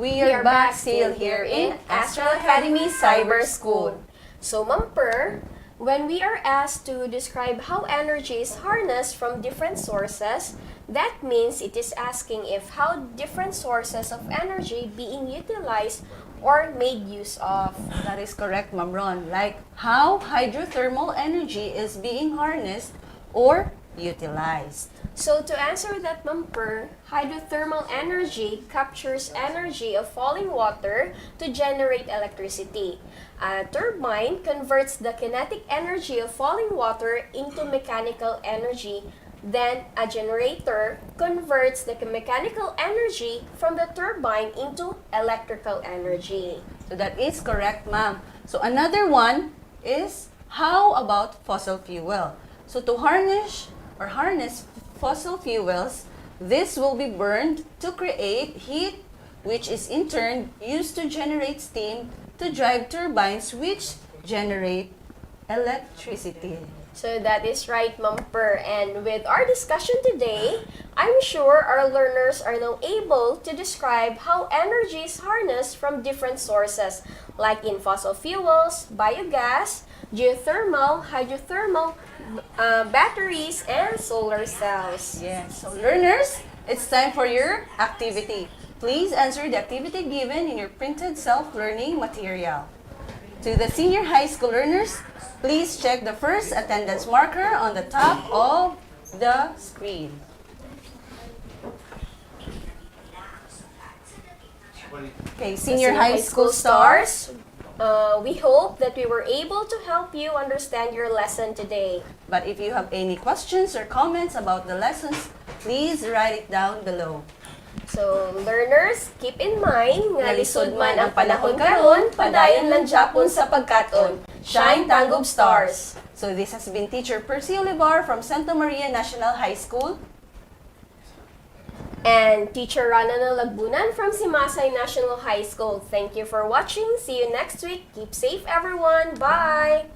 We are back still here in Astral Academy Cyber School. So, Ma'am Per, when we are asked to describe how energy is harnessed from different sources, that means it is asking if how different sources of energy being utilized or made use of. That is correct, Ma'am Ron. Like how hydrothermal energy is being harnessed or utilized. So to answer that, Ma'am Per, hydrothermal energy captures energy of falling water to generate electricity. A turbine converts the kinetic energy of falling water into mechanical energy. Then a generator converts the mechanical energy from the turbine into electrical energy. So that is correct, ma'am. So another one is how about fossil fuel? So to harness fossil fuels, this will be burned to create heat, which is in turn used to generate steam to drive turbines which generate electricity. So that is right, Ma'am Per. And with our discussion today, I'm sure our learners are now able to describe how energy is harnessed from different sources, like in fossil fuels, biogas, geothermal, hydrothermal, batteries, and solar cells. Yes. So learners, it's time for your activity. Please answer the activity given in your printed self-learning material. To the senior high school learners, please check the first attendance marker on the top of the screen. Okay, senior high school stars. We hope that we were able to help you understand your lesson today. But if you have any questions or comments about the lessons, please write it down below. So, learners, keep in mind nga lisod man ang panahon karon, padayon lang Japon sa pagkaton. Shine Tangob Stars! So this has been Teacher Percy Olivar from Santa Maria National High School. And Teacher Rana Lagbunan from Simasay National High School. Thank you for watching. See you next week. Keep safe, everyone. Bye!